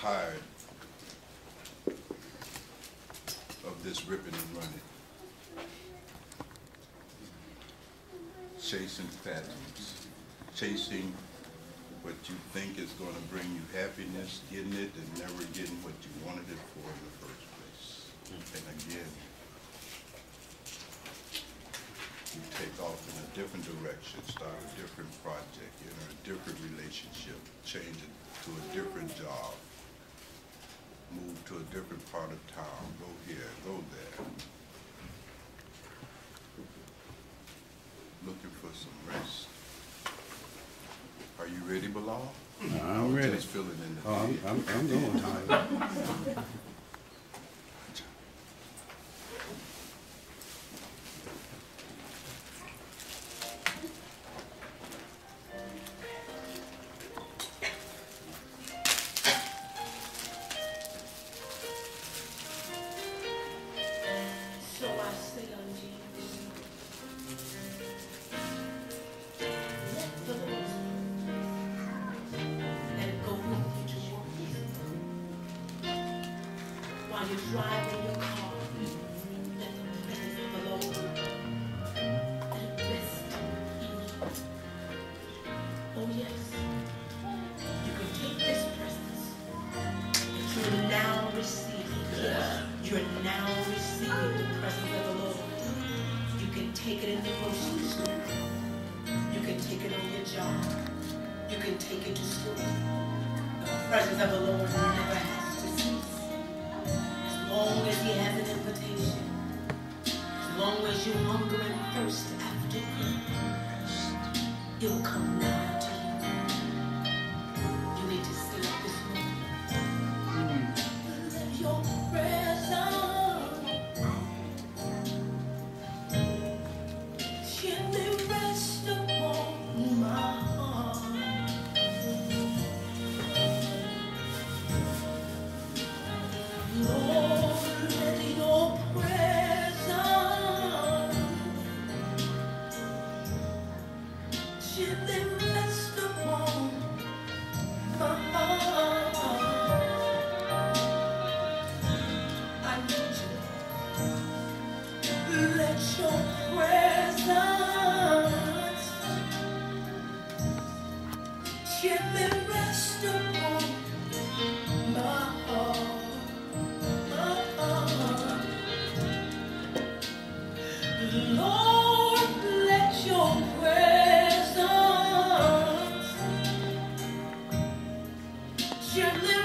tired of this ripping and running, chasing phantoms, chasing what you think is going to bring you happiness, getting it, and never getting what you wanted it for in the first place. And again, you take off in a different direction, start a different project, enter a different relationship, change it to a different job, move to a different part of town, go here, go there. Looking for some rest. Are you ready, Bilal? I'm ready. Just feeling in the I'm going time. Gently rest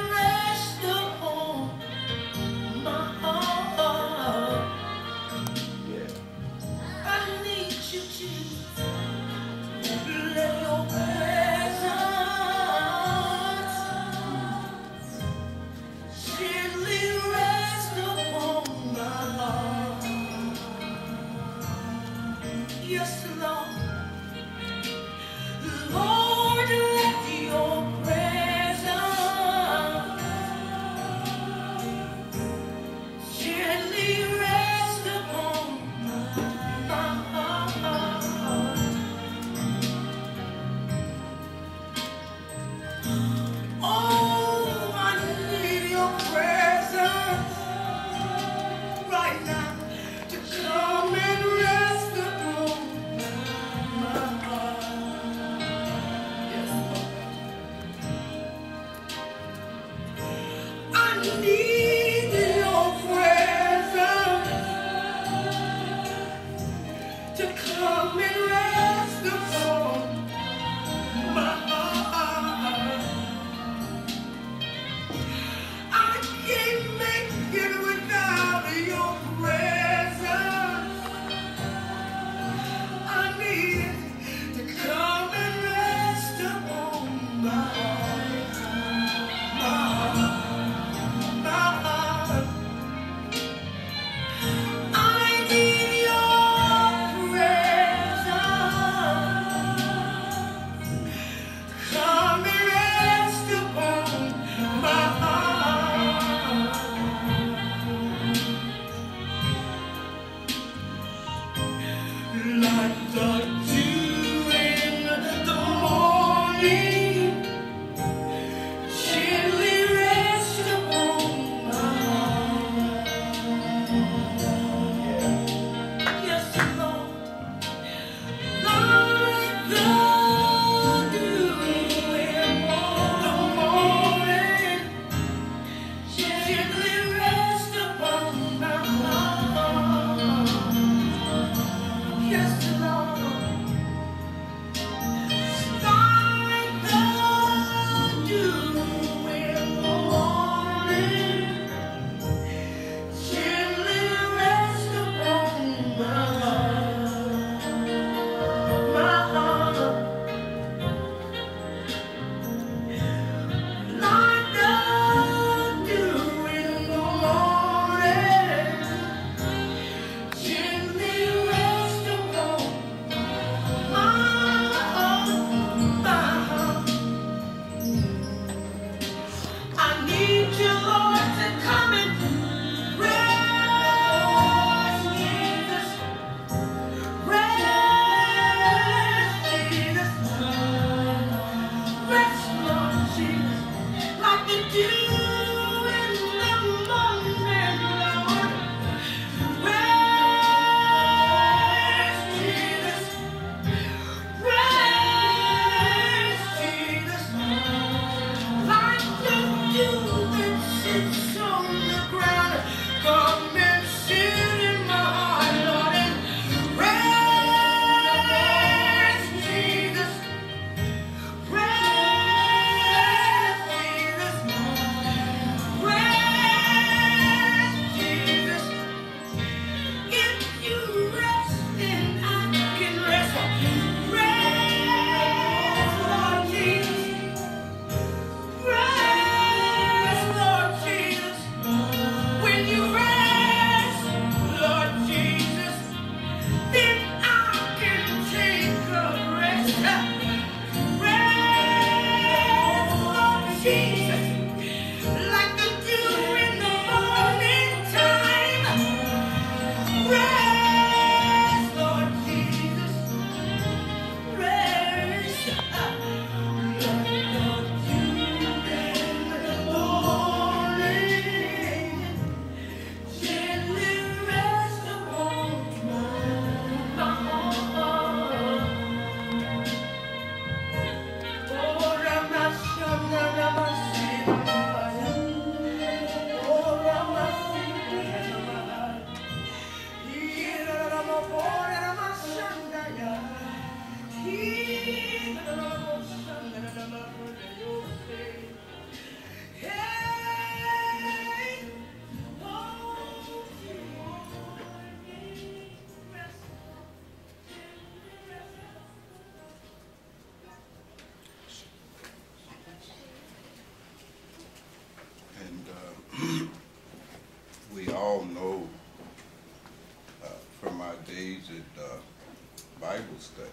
Bible study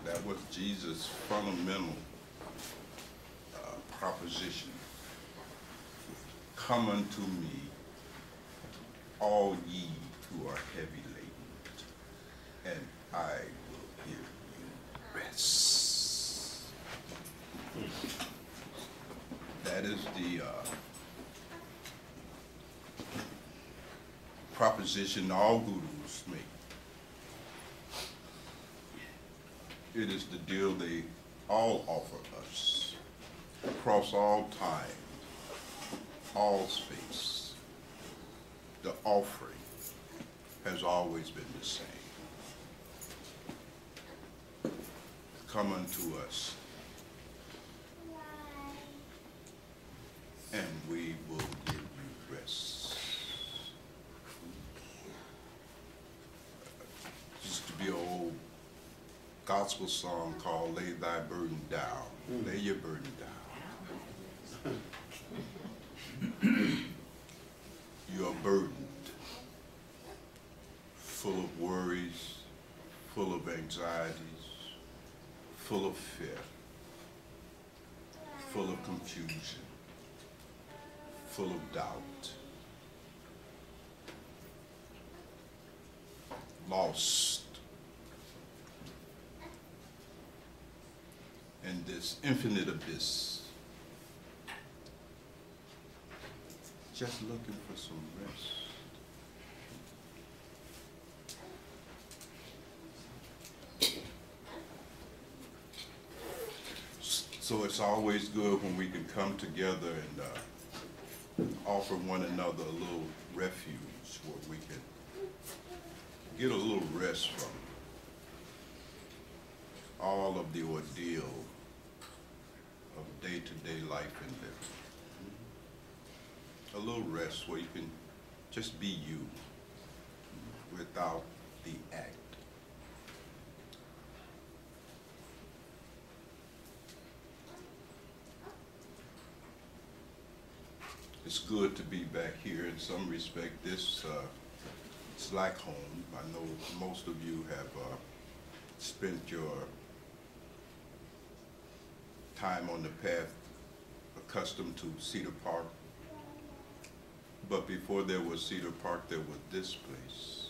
that was Jesus' fundamental proposition. Come unto me, all ye who are heavy laden, and I will give you rest. That is the proposition all gurus make. It is the deal they all offer us across all time, all space. The offering has always been the same. Come unto us, and we will give you rest. Used to be an old gospel song called Lay Thy Burden Down. Lay your burden down. You are burdened, full of worries, full of anxieties, full of fear, full of confusion, full of doubt, lost in this infinite abyss, just looking for some rest. So it's always good when we can come together and offer one another a little refuge where we can get a little rest from all of the ordeal of day-to-day life and living. A little rest where you can just be you without the act. It's good to be back here. In some respect, this it's like home. I know most of you have spent your time on the path accustomed to Cedar Park. But before there was Cedar Park, there was this place.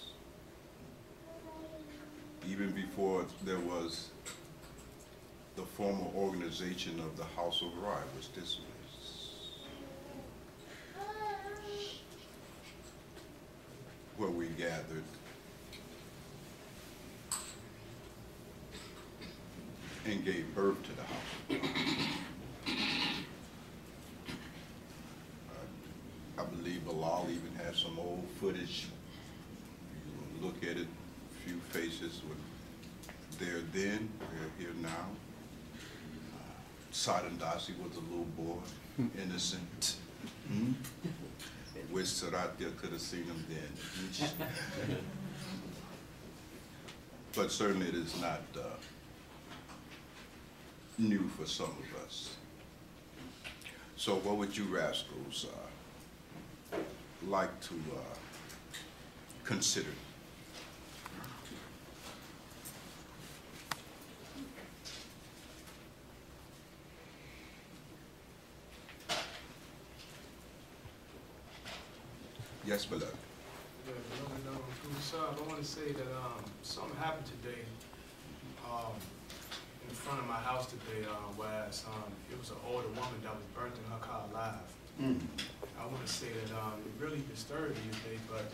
Even before there was the former organization of the House of Rye, was this place. Where we gathered and gave birth to the House. I believe Bilal even has some old footage. You look at it, a few faces were there then, they're here now. Sadhana was a little boy, innocent. Wish Saratya could have seen him then. But certainly it is not new for some of us. So what would you rascals like to consider? Yes, beloved. Yeah, I want to say that something happened today in front of my house today, whereas it was an older woman that was burnt in her car alive. I want to say that it really disturbed me today, but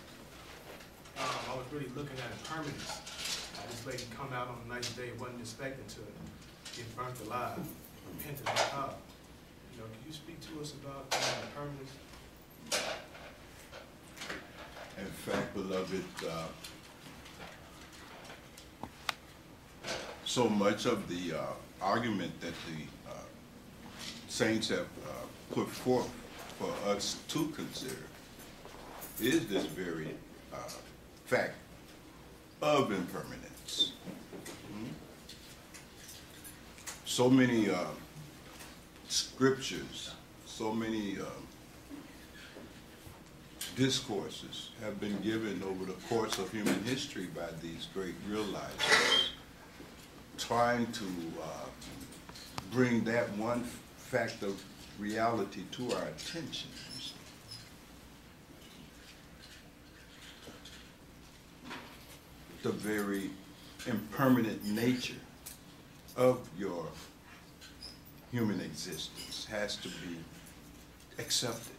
I was really looking at impermanence. This lady come out on a nice day, wasn't expecting to get burnt alive, pinned in her car. You know, can you speak to us about impermanence? In fact, beloved, so much of the argument that the saints have put forth for us to consider is this very fact of impermanence. So many scriptures, so many discourses have been given over the course of human history by these great realizers trying to bring that one fact of reality to our attention. You see. The very impermanent nature of your human existence has to be accepted.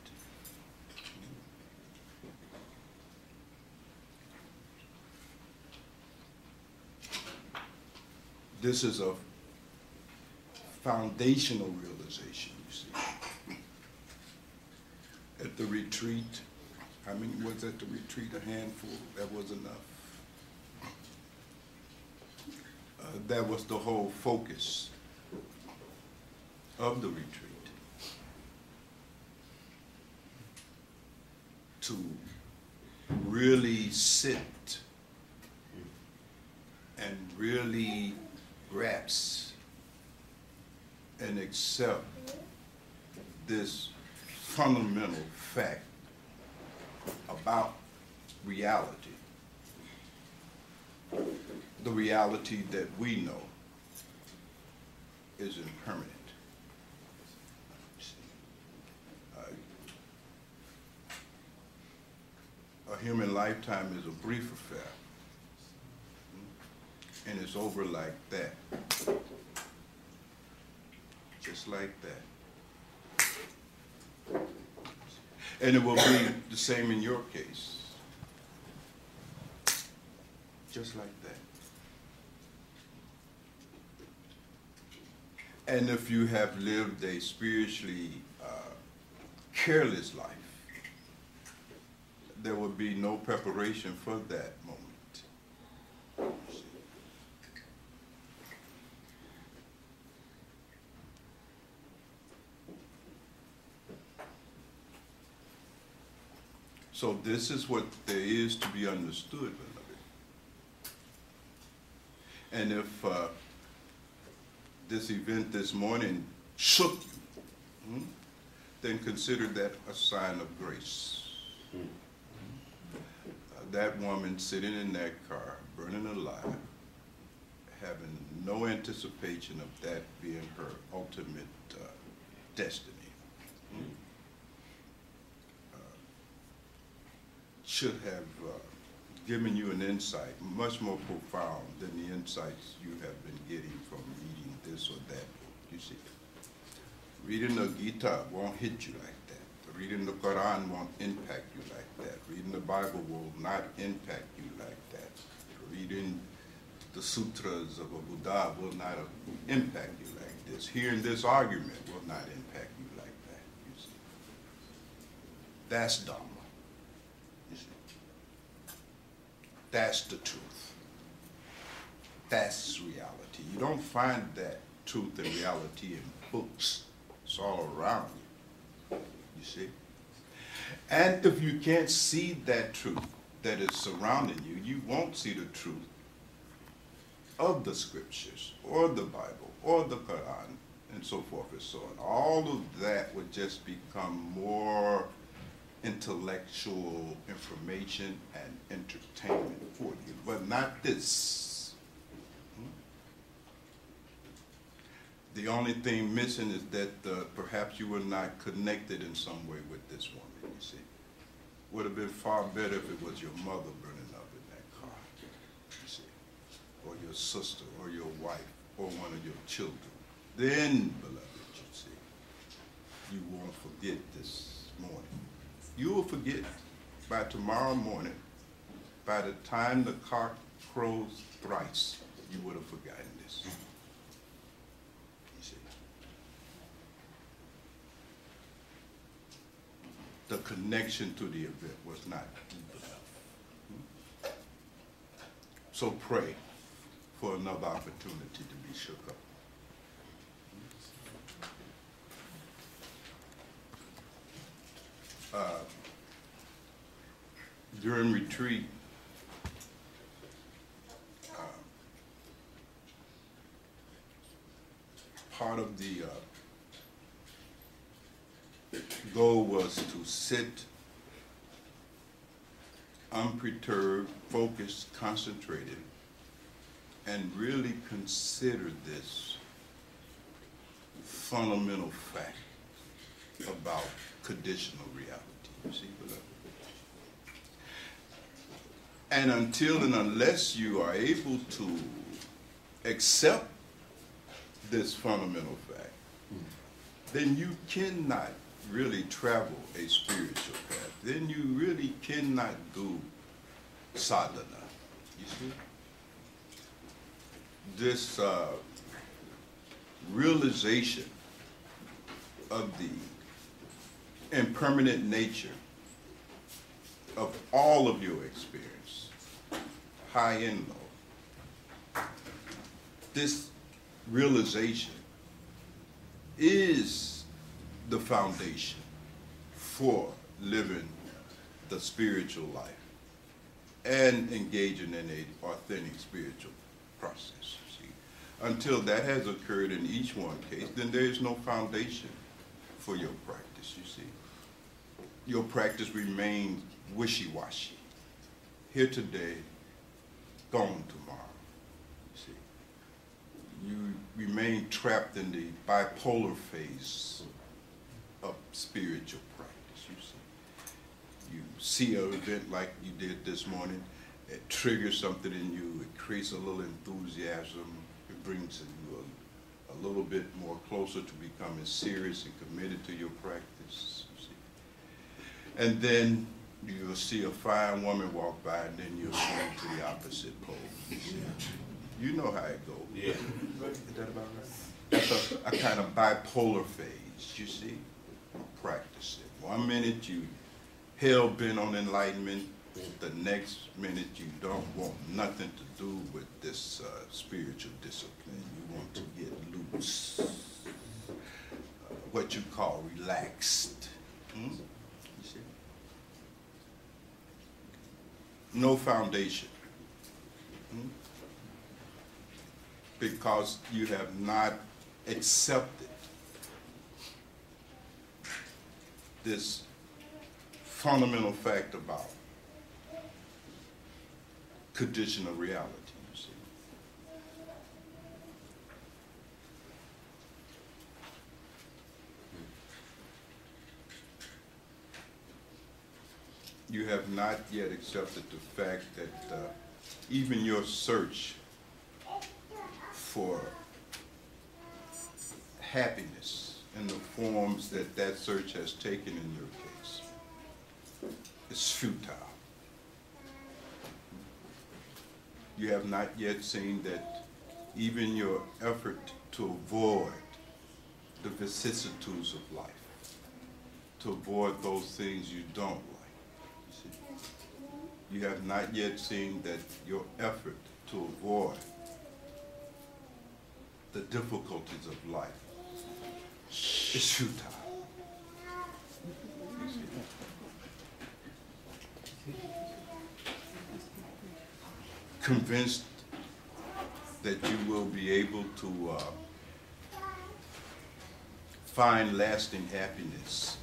This is a foundational realization, you see. At the retreat, how many was at the retreat? A handful? That was enough. That was the whole focus of the retreat. To really sit and really grasp and accept this fundamental fact about reality. The reality that we know is impermanent. A human lifetime is a brief affair, and it's over like that, just like that. And it will be the same in your case, just like that. And if you have lived a spiritually careless life, there will be no preparation for that moment. So this is what there is to be understood, beloved. And if this event this morning shook you, then consider that a sign of grace. That woman sitting in that car, burning alive, having no anticipation of that being her ultimate destiny, should have given you an insight much more profound than the insights you have been getting from reading this or that book. You see, reading the Gita won't hit you like that. Reading the Quran won't impact you like that. Reading the Bible will not impact you like that. Reading the sutras of a Buddha will not impact you like this. Hearing this argument will not impact you like that, you see. That's Dharma, you see. That's the truth. That's reality. You don't find that truth and reality in books. It's all around you. You see? And if you can't see that truth that is surrounding you, you won't see the truth of the scriptures or the Bible or the Quran and so forth and so on. All of that would just become more intellectual information and entertainment for you, but not this. The only thing missing is that perhaps you were not connected in some way with this woman, you see. Would have been far better if it was your mother burning up in that car, you see, or your sister, or your wife, or one of your children. Then, beloved, you see, you won't forget this morning. You will forget by tomorrow morning. By the time the cock crows thrice, you would have forgotten this. The connection to the event was not deep enough. So pray for another opportunity to be shook up. During retreat, part of the goal was to sit unperturbed, focused, concentrated, and really consider this fundamental fact about conditional reality. You see, beloved? And until and unless you are able to accept this fundamental fact, then you cannot really travel a spiritual path. Then you really cannot do sadhana. You see? This realization of the impermanent nature of all of your experience, high and low, this realization is the foundation for living the spiritual life and engaging in an authentic spiritual process. See? Until that has occurred in each one case, then there is no foundation for your practice, you see. Your practice remains wishy-washy. Here today, gone tomorrow, you see. You remain trapped in the bipolar phase of spiritual practice, you see. You see an event like you did this morning, it triggers something in you, it creates a little enthusiasm, it brings you a little bit more closer to becoming serious and committed to your practice, you see. And then you'll see a fine woman walk by, and then you'll swing to the opposite pole. You see. You know how it goes. Yeah. Is that about right? That's a kind of bipolar phase, you see, practice it. 1 minute you hell-bent on enlightenment, the next minute you don't want nothing to do with this spiritual discipline. You want to get loose, what you call relaxed. You see? No foundation. Because you have not accepted this fundamental fact about conditional reality, you see. You have not yet accepted the fact that even your search for happiness in the forms that that search has taken in your case is futile. You have not yet seen that even your effort to avoid the vicissitudes of life, to avoid those things you don't like, you see, you have not yet seen that your effort to avoid the difficulties of life is futile. You see? Convinced that you will be able to find lasting happiness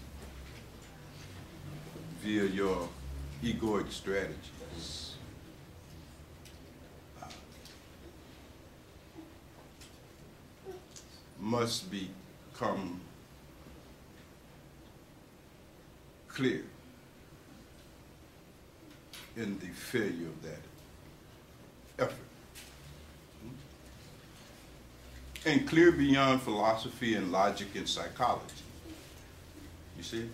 via your egoic strategies. Must become clear in the failure of that effort. And clear beyond philosophy and logic and psychology. You see?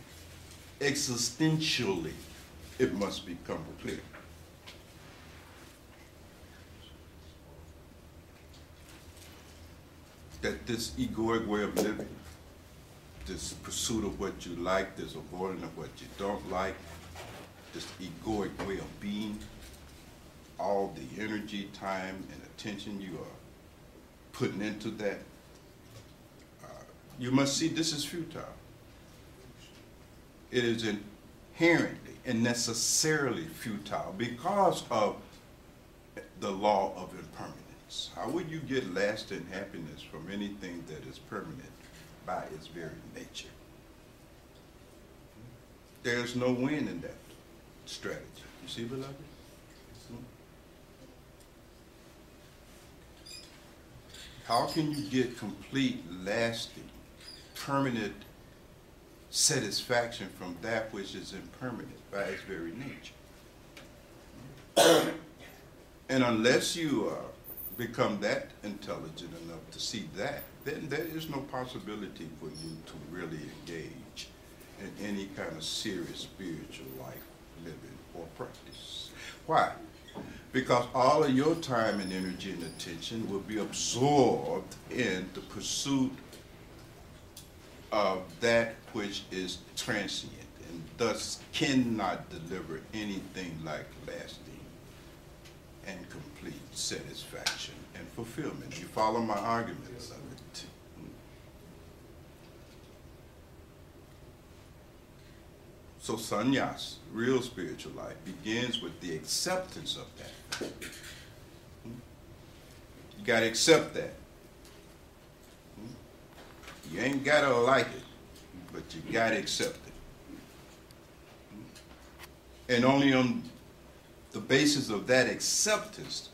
Existentially, it must become clear. That this egoic way of living, this pursuit of what you like, this avoiding of what you don't like, this egoic way of being, all the energy, time, and attention you are putting into that, you must see this is futile. It is inherently and necessarily futile because of the law of impermanence. How would you get lasting happiness from anything that is permanent by its very nature? There's no win in that strategy. You see, beloved? How can you get complete, lasting, permanent satisfaction from that which is impermanent by its very nature? And unless you become that intelligent enough to see that, then there is no possibility for you to really engage in any kind of serious spiritual life, living, or practice. Why? Because all of your time and energy and attention will be absorbed in the pursuit of that which is transient and thus cannot deliver anything like lasting and complete satisfaction and fulfillment. You follow my arguments of it? So sannyas, real spiritual life, begins with the acceptance of that. You got to accept that. You ain't got to like it, but you got to accept it. And only on the basis of that acceptance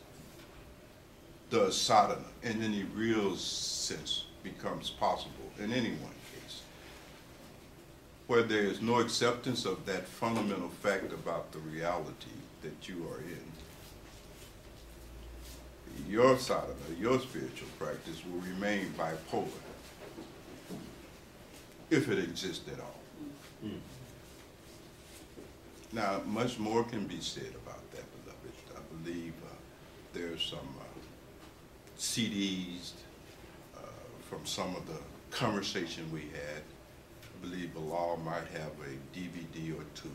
does sadhana, in any real sense, becomes possible in any one case. Where there is no acceptance of that fundamental fact about the reality that you are in, your sadhana, your spiritual practice will remain bipolar, if it exists at all. Now, much more can be said about that, beloved. I believe there's some CDs from some of the conversation we had. I believe Bilal might have a DVD or two.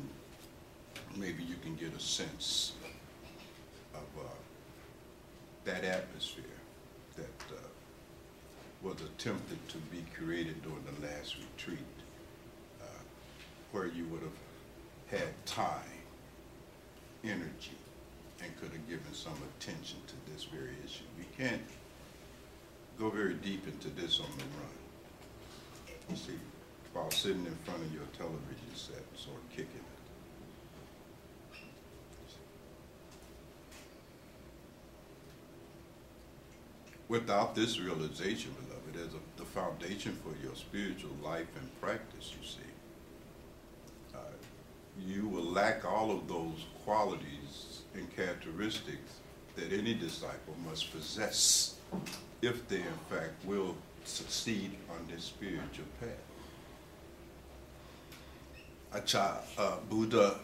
Maybe you can get a sense of that atmosphere that was attempted to be created during the last retreat, where you would have had time, energy, and could have given some attention to this very issue. We can't go very deep into this on the run. You see, while sitting in front of your television set, sort of kicking it. Without this realization, beloved, as the foundation for your spiritual life and practice, you see, you will lack all of those qualities and characteristics that any disciple must possess if they, in fact, will succeed on this spiritual path. Buddha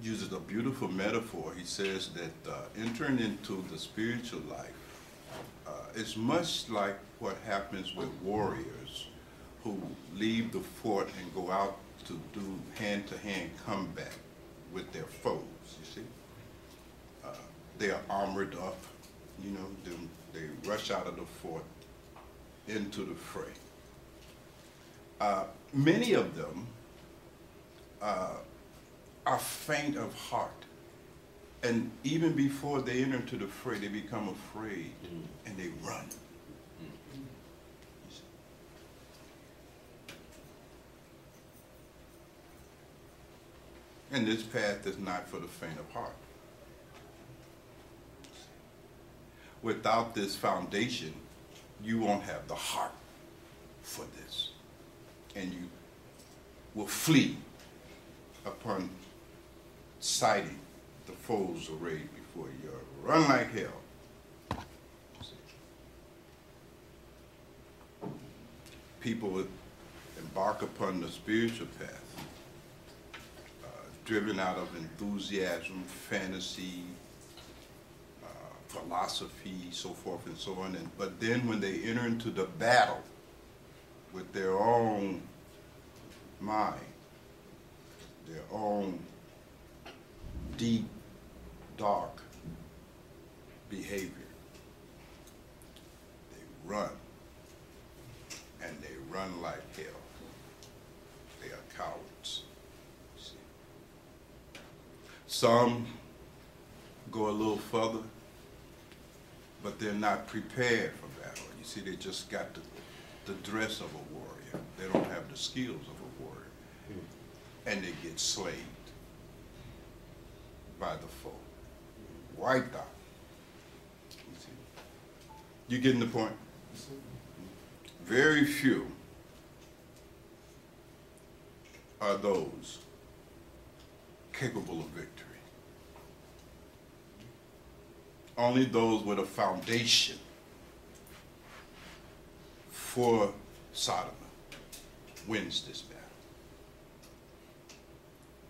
uses a beautiful metaphor. He says that entering into the spiritual life is much like what happens with warriors who leave the fort and go out to do hand-to-hand combat with their foes, you see. They are armored up, you know, they rush out of the fort into the fray. Many of them are faint of heart. And even before they enter into the fray, they become afraid and they run. And this path is not for the faint of heart. Without this foundation, you won't have the heart for this. And you will flee upon sighting the foes arrayed before you. Run like hell. People would embark upon the spiritual path, driven out of enthusiasm, fantasy, philosophy, so forth and so on. But then when they enter into the battle with their own mind, their own deep, dark behavior, they run, and they run like hell. They are cowards. See? Some go a little further, but they're not prepared for battle. You see, they just got the dress of a warrior. They don't have the skills of a warrior. And they get slayed by the foe, wiped out. You see? You getting the point? Very few are those capable of victory. Only those with a foundation for Sadhana wins this battle.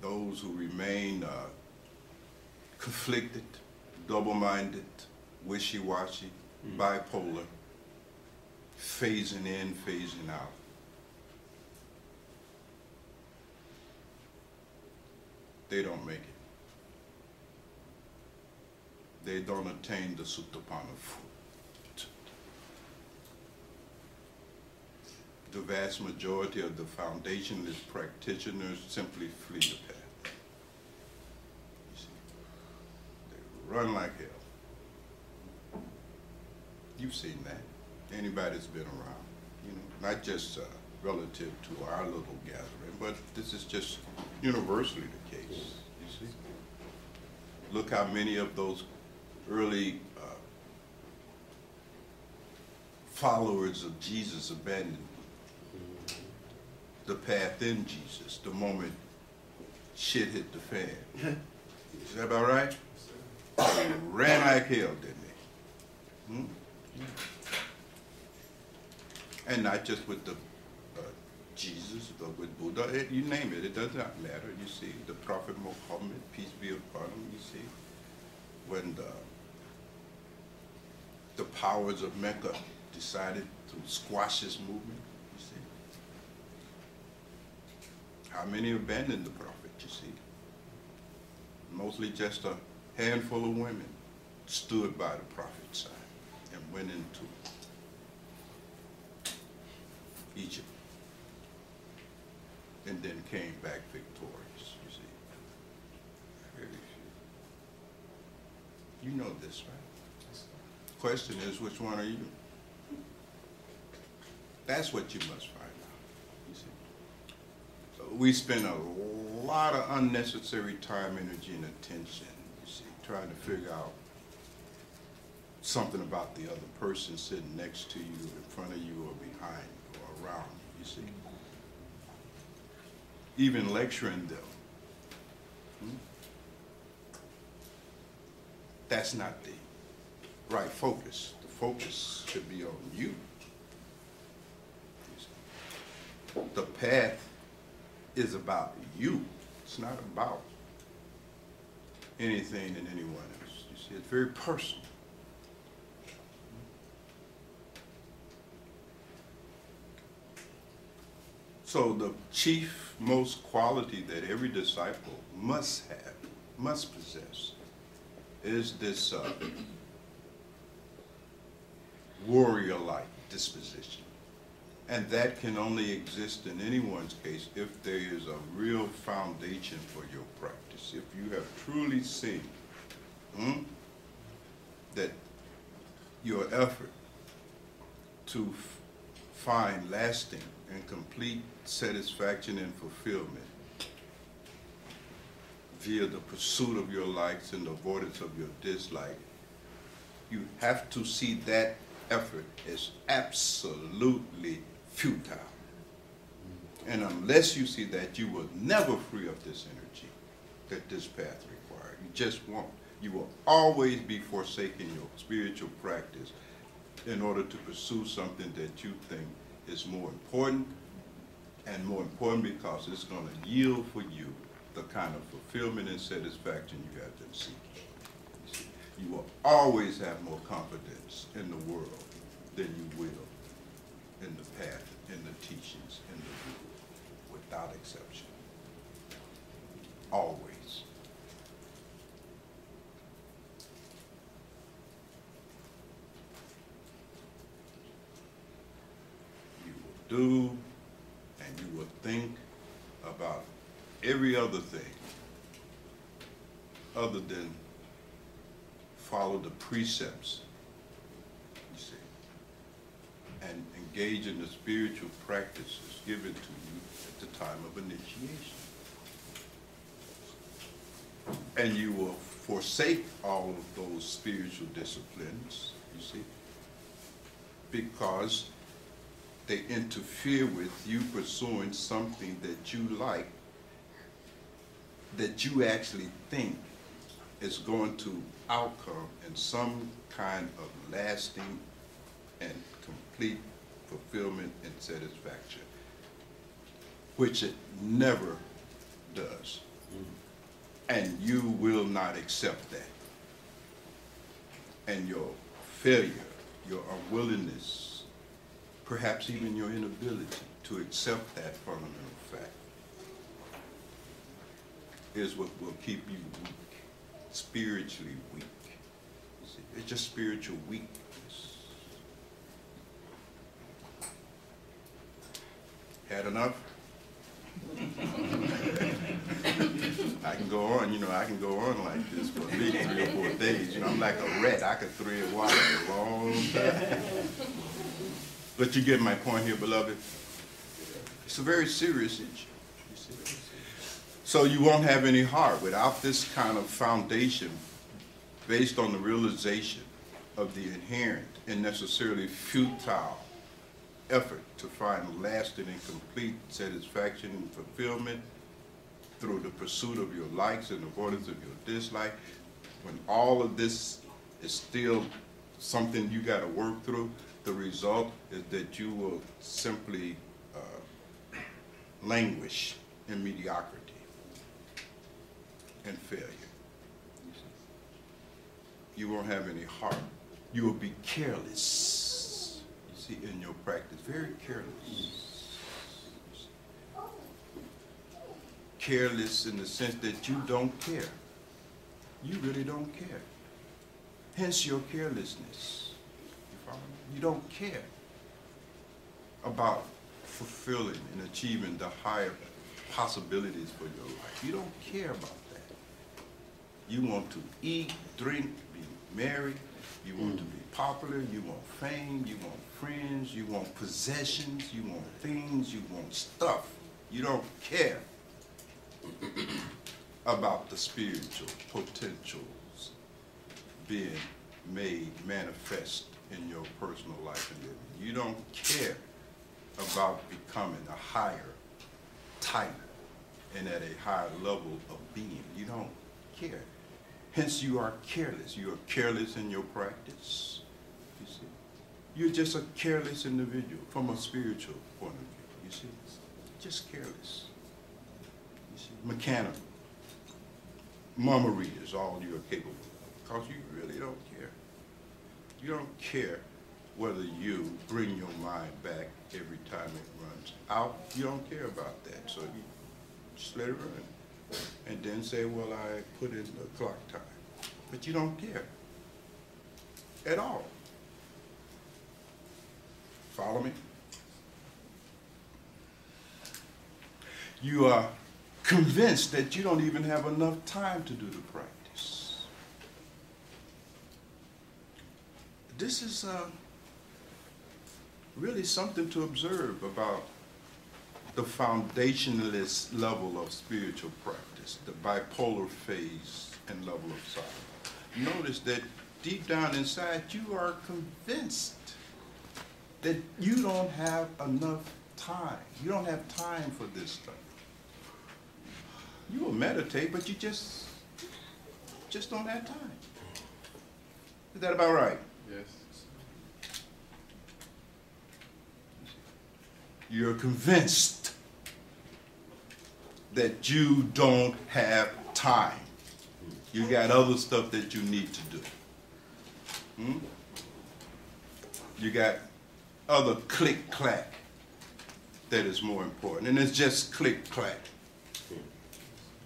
Those who remain conflicted, double-minded, wishy-washy, bipolar, phasing in, phasing out. They don't make it. They don't attain the Sotapanna fruit. The vast majority of the foundationless practitioners simply flee the path. You see, they run like hell. You've seen that. Anybody that's been around, you know, not just relative to our little gathering, but this is just universally the case, you see. Look how many of those early followers of Jesus abandoned the path in Jesus the moment shit hit the fan. Is that about right? They ran like hell, didn't they? And not just with the Jesus, but with Buddha, you name it, it does not matter. You see, the Prophet Muhammad, peace be upon him, you see, when the powers of Mecca decided to squash this movement, you see. How many abandoned the Prophet, you see? Mostly just a handful of women stood by the Prophet's side and went into Egypt, and then came back victorious, you see. Very few. You know this, right? Question is, which one are you? That's what you must find out, you see. So we spend a lot of unnecessary time, energy, and attention, you see, trying to figure out something about the other person sitting next to you, in front of you, or behind you, or around you, you see. Even lecturing them. That's not the right focus. The focus should be on you. The path is about you. It's not about anything and anyone else. You see, it's very personal. So the chief most quality that every disciple must have, must possess, is this warrior-like disposition. And that can only exist in anyone's case if there is a real foundation for your practice. If you have truly seen that your effort to find lasting and complete satisfaction and fulfillment via the pursuit of your likes and the avoidance of your dislike, you have to see that effort as absolutely futile. And unless you see that, you will never free up this energy that this path requires. You just won't. You will always be forsaking your spiritual practice in order to pursue something that you think is more important, and more important because it's going to yield for you the kind of fulfillment and satisfaction you have been seeking. You see, you will always have more confidence in the world than you will in the path, in the teachings, in the rule, without exception. Always. You will do and you will think about every other thing other than follow the precepts, you see, and engage in the spiritual practices given to you at the time of initiation. And you will forsake all of those spiritual disciplines, you see, because they interfere with you pursuing something that you like, that you actually think is going to outcome in some kind of lasting and complete fulfillment and satisfaction, which it never does. And you will not accept that. And your failure, your unwillingness, perhaps even your inability to accept that fundamental fact is what will keep you weak, spiritually weak. You see, it's just spiritual weakness. Had enough? I can go on, I can go on like this for at least 3 or 4 days. I'm like a rat. I could thread water a long time. But you get my point here, beloved. It's a very serious issue. You see? So you won't have any heart without this kind of foundation based on the realization of the inherent and necessarily futile effort to find lasting and complete satisfaction and fulfillment through the pursuit of your likes and avoidance of your dislike. When all of this is still something you got to work through, the result is that you will simply languish in mediocrity and failure. You won't have any heart. You will be careless, you see, in your practice, very careless. Careless in the sense that you don't care. You really don't care. Hence your carelessness. You follow me? You don't care about fulfilling and achieving the higher possibilities for your life. You don't care about that. You want to eat, drink, be married. You want to be popular. You want fame. You want friends. You want possessions. You want things. You want stuff. You don't care about the spiritual potentials being made manifest in your personal life and living. You don't care about becoming a higher type and at a higher level of being. You don't care. Hence you are careless. You are careless in your practice. You see, you're just a careless individual from a spiritual point of view. You see, just careless. You see, mechanical. Mummery is all you're capable of, because you really don't care. You don't care whether you bring your mind back every time it runs out. You don't care about that, so you just let it run. And then say, well, I put in the clock time. But you don't care at all. Follow me? You are convinced that you don't even have enough time to do the practice. This is really something to observe about the foundationalist level of spiritual practice, the bipolar phase and level of sadhana. Notice that deep down inside you are convinced that you don't have enough time. You don't have time for this stuff. You will meditate, but you just don't have time. Is that about right? Yes. You're convinced that you don't have time. You got other stuff that you need to do. You got other click-clack that is more important. And it's just click-clack.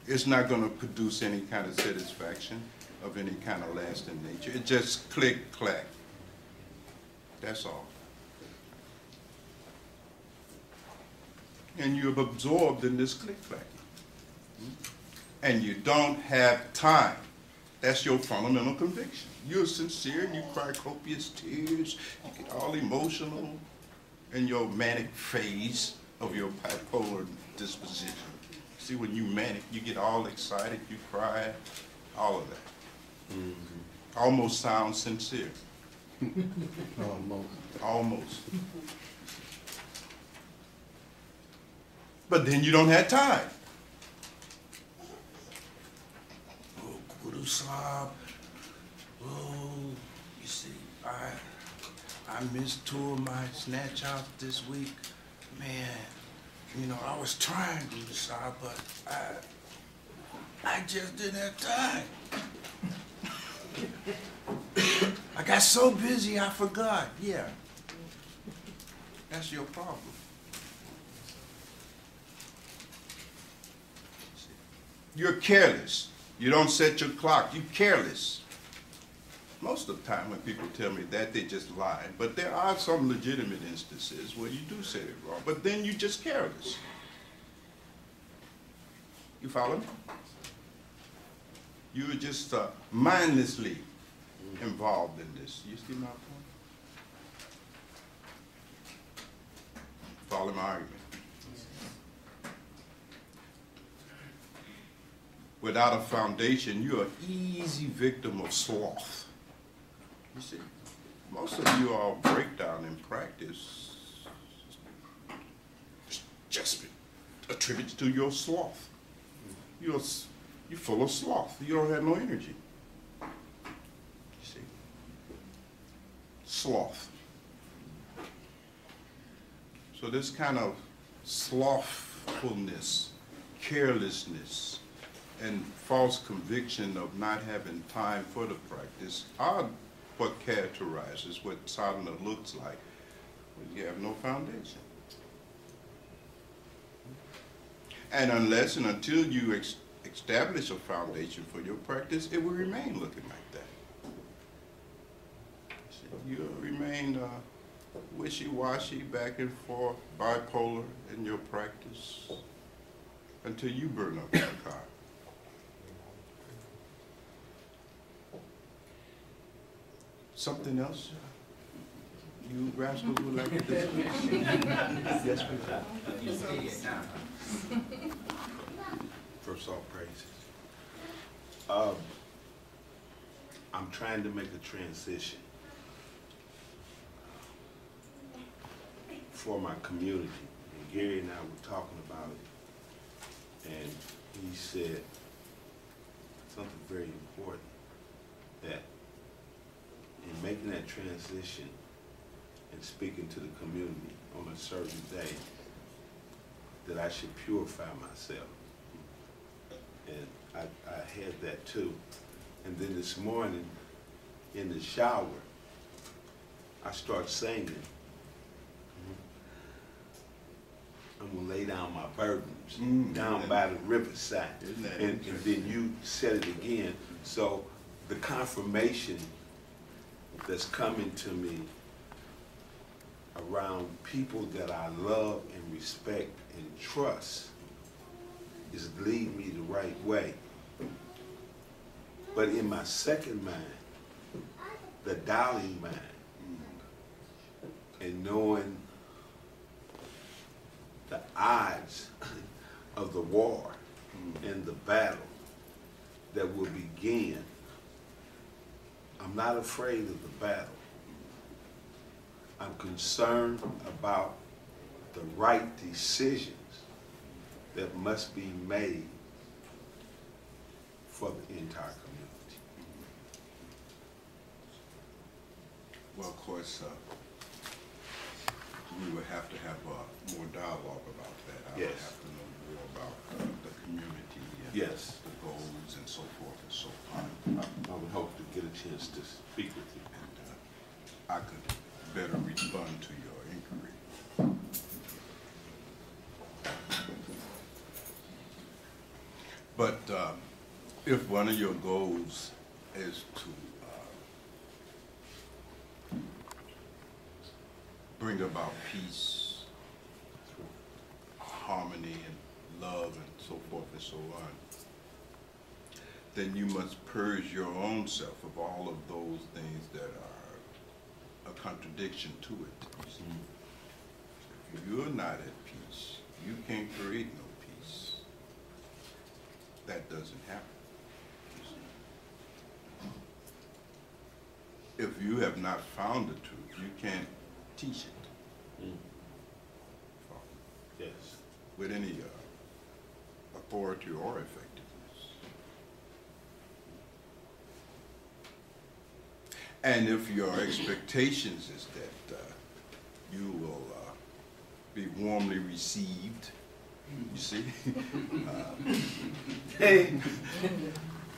It's not going to produce any kind of satisfaction of any kind of lasting nature. It's just click-clack. That's all. And you're absorbed in this click-clacking. And you don't have time. That's your fundamental conviction. You're sincere and you cry copious tears. You get all emotional in your manic phase of your bipolar disposition. See, when you manic, you get all excited, you cry, all of that. Almost sounds sincere. Almost. Almost. But then you don't have time. Oh, Guru Sahib. Oh, you see, I missed 2 of my snatch outs this week. Man, you know, I was trying, Guru Sahib, but I just didn't have time. I got so busy I forgot. Yeah. That's your problem. You're careless. You don't set your clock. You're careless. Most of the time when people tell me that, they just lie. But there are some legitimate instances where you do set it wrong, but then you're just careless. You follow me? You were just mindlessly involved in this. You see my point? Follow my argument. Without a foundation, you're an easy victim of sloth. You see, most of you all breakdown in practice just attributed to your sloth. You're full of sloth. You don't have no energy. You see, sloth. So this kind of slothfulness, carelessness, and false conviction of not having time for the practice are what characterizes what sadhana looks like when you have no foundation. And unless and until you establish a foundation for your practice, it will remain looking like that. So you'll remain wishy-washy, back and forth, bipolar in your practice until you burn up your car. Something else you rascals would like to discuss? Yes, please. First off, praises. I'm trying to make a transition for my community. And Gary and I were talking about it, and he said something very important, that in making that transition and speaking to the community on a certain day, that I should purify myself. And I had that too. And then this morning, in the shower, I start singing, I'm gonna lay down my burdens down by the riverside. And then you said it again. So the confirmation that's coming to me around people that I love and respect and trust is leading me the right way. But in my second mind, the doubting mind, and knowing the odds of the war and the battle that will begin, I'm not afraid of the battle. I'm concerned about the right decisions that must be made for the entire community. Well, of course, we would have to have more dialogue about that. I would Yes. have to know more about the community and Yes. the goals and so forth and so on. I would hope to get a chance to speak with you. And I could better respond to your inquiry. But if one of your goals is to bring about peace, harmony, and love, and so forth and so on, then you must purge your own self of all of those things that are a contradiction to it. You see? If you're not at peace, you can't create no peace. That doesn't happen. You see? if you have not found the truth, you can't teach it Yes. with any authority or effectiveness. And if your expectations is that you will be warmly received, you see,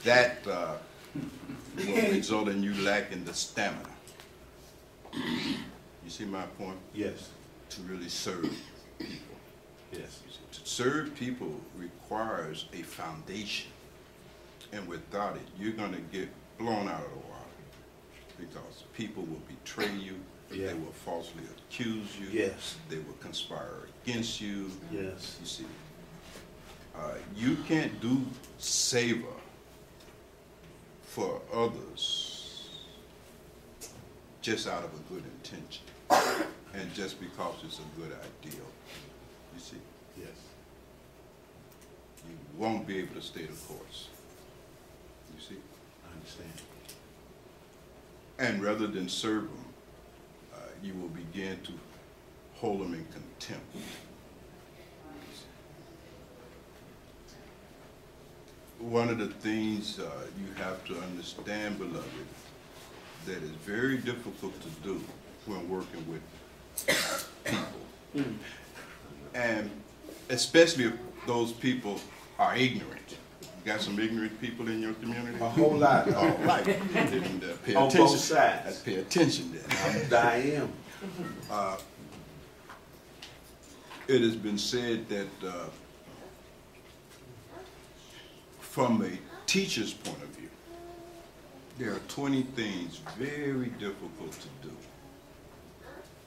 that will result in you lacking the stamina. You see my point? Yes. To really serve people. Yes. To serve people requires a foundation, and without it, you're going to get blown out of the water, because people will betray you, Yeah. they will falsely accuse you, Yes. they will conspire against you. Yes. You see, you can't do savor for others just out of a good intention and just because it's a good ideal. You see, Yes. you won't be able to stay the course. You see, I understand. and rather than serve them, you will begin to hold them in contempt. One of the things you have to understand, beloved, that is very difficult to do when working with people, and especially if those people are ignorant. You got some ignorant people in your community? A whole lot. All right. Then, pay On attention. both sides. Pay attention then. I am. It has been said that from a teacher's point of view, there are 20 things very difficult to do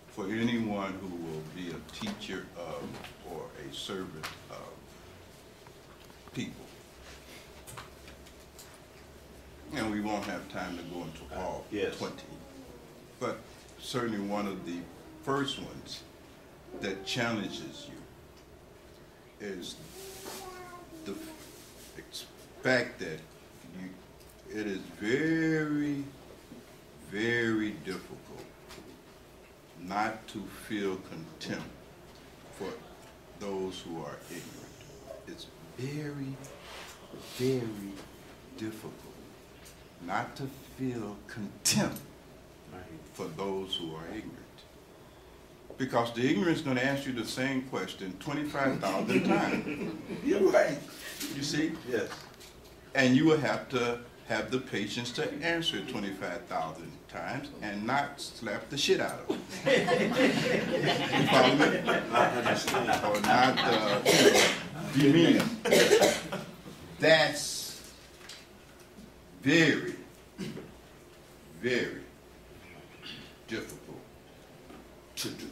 for anyone who will be a teacher of or a servant of people. And we won't have time to go into all Yes. 20, but certainly one of the first ones that challenges you is the fact that it is very, very difficult not to feel contempt for those who are ignorant. It's very, very difficult not to feel contempt for those who are ignorant. Because the ignorant is going to ask you the same question 25,000 times. You're right. You see? Yes. And you will have to have the patience to answer it 25,000 times and not slap the shit out of them. You follow me? I understand. Or not demean them. That's very, very difficult to do.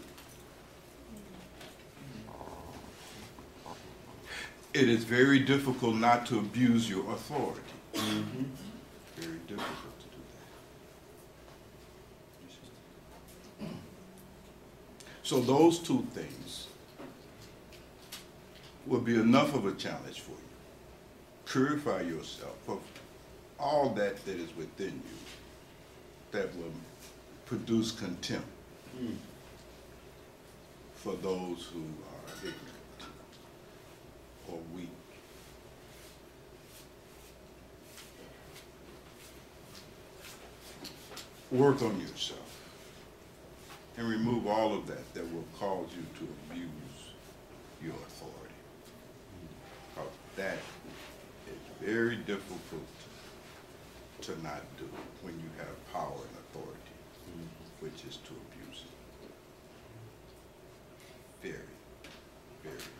It is very difficult not to abuse your authority. Mm-hmm. Very difficult to do that. So those two things will be enough of a challenge for you. Purify yourself of all that is within you that will produce contempt for those who are ignorant or weak. Work on yourself and remove all of that that will cause you to abuse your authority. Because that is very difficult to not do when you have power and authority, which is to abuse it. Very, very difficult.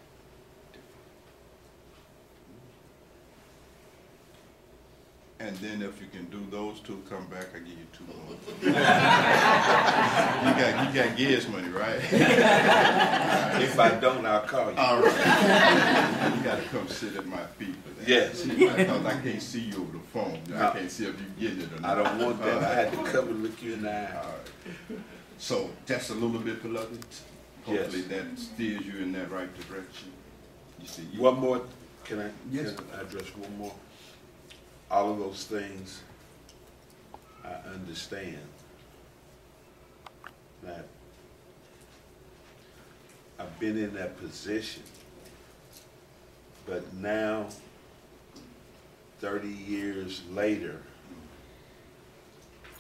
And then if you can do those two, come back, I'll give you 2 more. you got gas money, right? If I don't, I'll call you. All right. You got to come sit at my feet for that. Yes. Because I can't see you over the phone. I No. can't see if you get it or I not. don't want that. I had to come and look you in the eye. All right. So just a little bit, beloved. Hopefully that steers you in that right direction. You see. One more. Can I Yes. address one more? All of those things I understand, that I've been in that position, but now, 30 years later,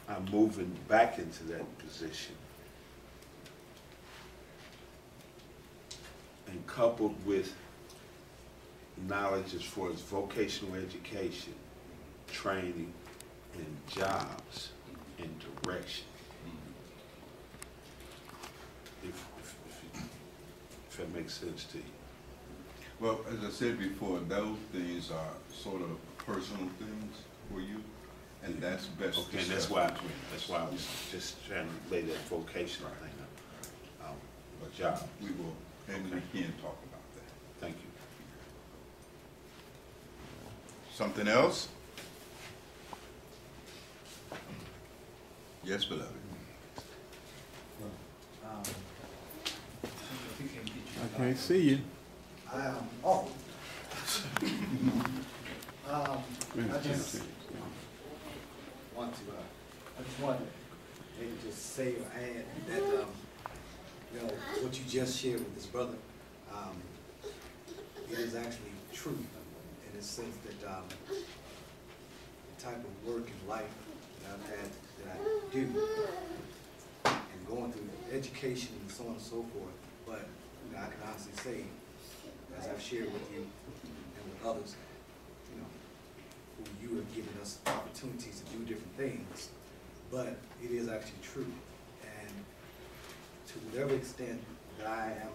I'm moving back into that position. And coupled with knowledge as far as vocational education, training, and jobs, and direction. If that makes sense to you. Well, as I said before, those things are sort of personal things for you, and that's best. Okay, and that's why I was just trying to lay that vocational thing up. A job. We will, and we can talk about that. Thank you. Something else? Yes, beloved. I can't see you. I just want to maybe just say or add that, you know, what you just shared with this brother, it is actually true in the sense that the type of work and life that I've had, that I do, and going through education and so on and so forth, but you know, I can honestly say, as I've shared with you and with others, you know, who you have given us opportunities to do different things, but it is actually true. And to whatever extent that I am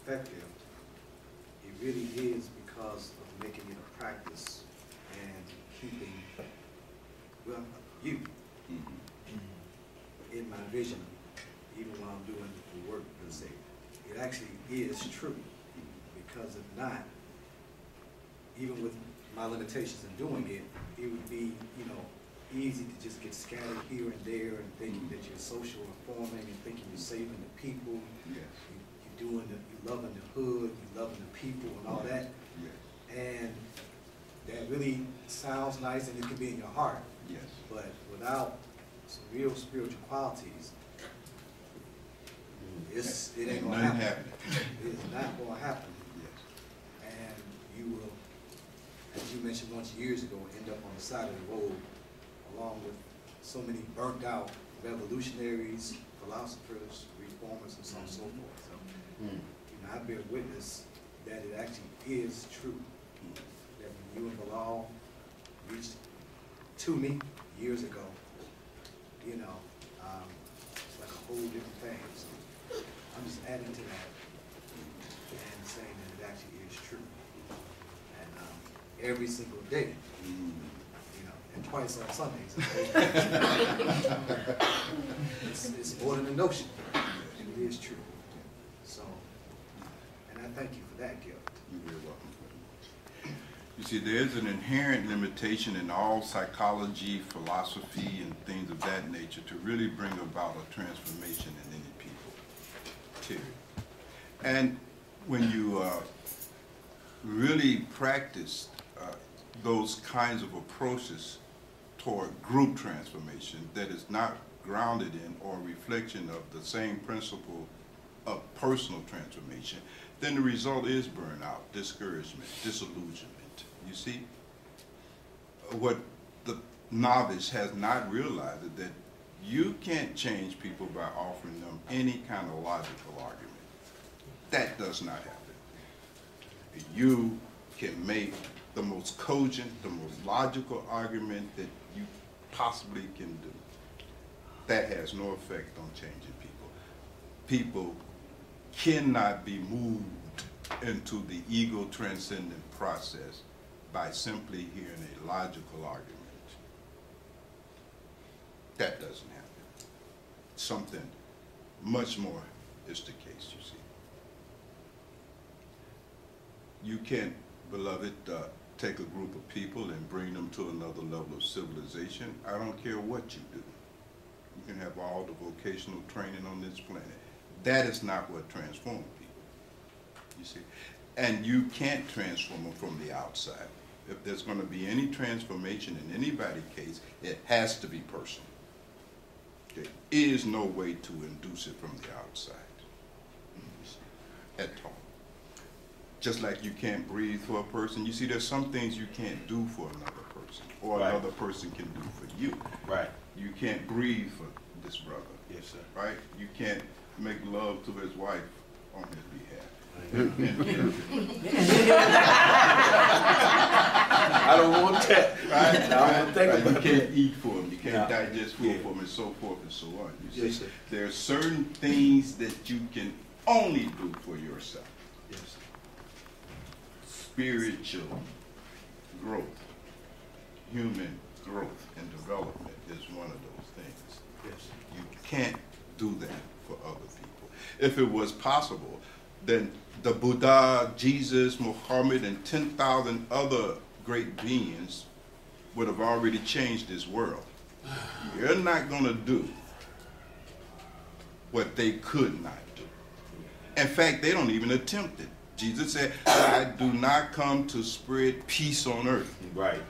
effective, it really is because of making it a practice and keeping, well, you in my vision, even while I'm doing the work per se. It actually is true, because if not, even with my limitations in doing it, it would be, you know, easy to just get scattered here and there and thinking that you're social reforming and thinking you're saving the people. Yes. You're doing you're loving the hood, you're loving the people and all that. Yes. And that really sounds nice and it can be in your heart. Yes. But without some real spiritual qualities, it ain't gonna happen. It is not gonna happen. Yes. And you will, as you mentioned once years ago, end up on the side of the road along with so many burnt out revolutionaries, philosophers, reformers, and so on and so forth. So, you know, I bear witness that it actually is true. That when you and Bilal reached to me years ago, you know, it's like a whole different thing. So I'm just adding to that and saying that it actually is true. And every single day, you know, and twice on Sundays, it's more than a notion, and it is true. So, and I thank you for that gift. You're very welcome. You see, there's an inherent limitation in all psychology, philosophy, and things of that nature to really bring about a transformation in any people, period. And when you really practice those kinds of approaches toward group transformation that is not grounded in or a reflection of the same principle of personal transformation, then the result is burnout, discouragement, disillusionment. You see, what the novice has not realized is that you can't change people by offering them any kind of logical argument. That does not happen. You can make the most cogent, the most logical argument that you possibly can do. That has no effect on changing people. People cannot be moved into the ego transcendent process by simply hearing a logical argument. That doesn't happen. Something much more is the case, you see. You can't, beloved, take a group of people and bring them to another level of civilization. I don't care what you do. You can have all the vocational training on this planet. That is not what transforms people, you see. And you can't transform them from the outside. If there's going to be any transformation in anybody's case, it has to be personal. there is no way to induce it from the outside at all. Just like you can't breathe for a person. You see, there's some things you can't do for another person, or Right. another person can do for you. Right. You can't breathe for this brother. Yes, sir. Right? You can't make love to his wife on his behalf. I don't want that. Right? I don't want to think Right? You about can't eat for him. You can't No. digest food Yeah. for him, and so forth and so on. You Yes, see, sir. there are certain things that you can only do for yourself. Yes, sir. Spiritual growth, human growth and development is one of those things. Yes, sir. You can't do that for other people. If it was possible, then the Buddha, Jesus, Muhammad, and 10,000 other great beings would have already changed this world. You're not going to do what they could not do. In fact, they don't even attempt it. Jesus said, I do not come to spread peace on earth. Right.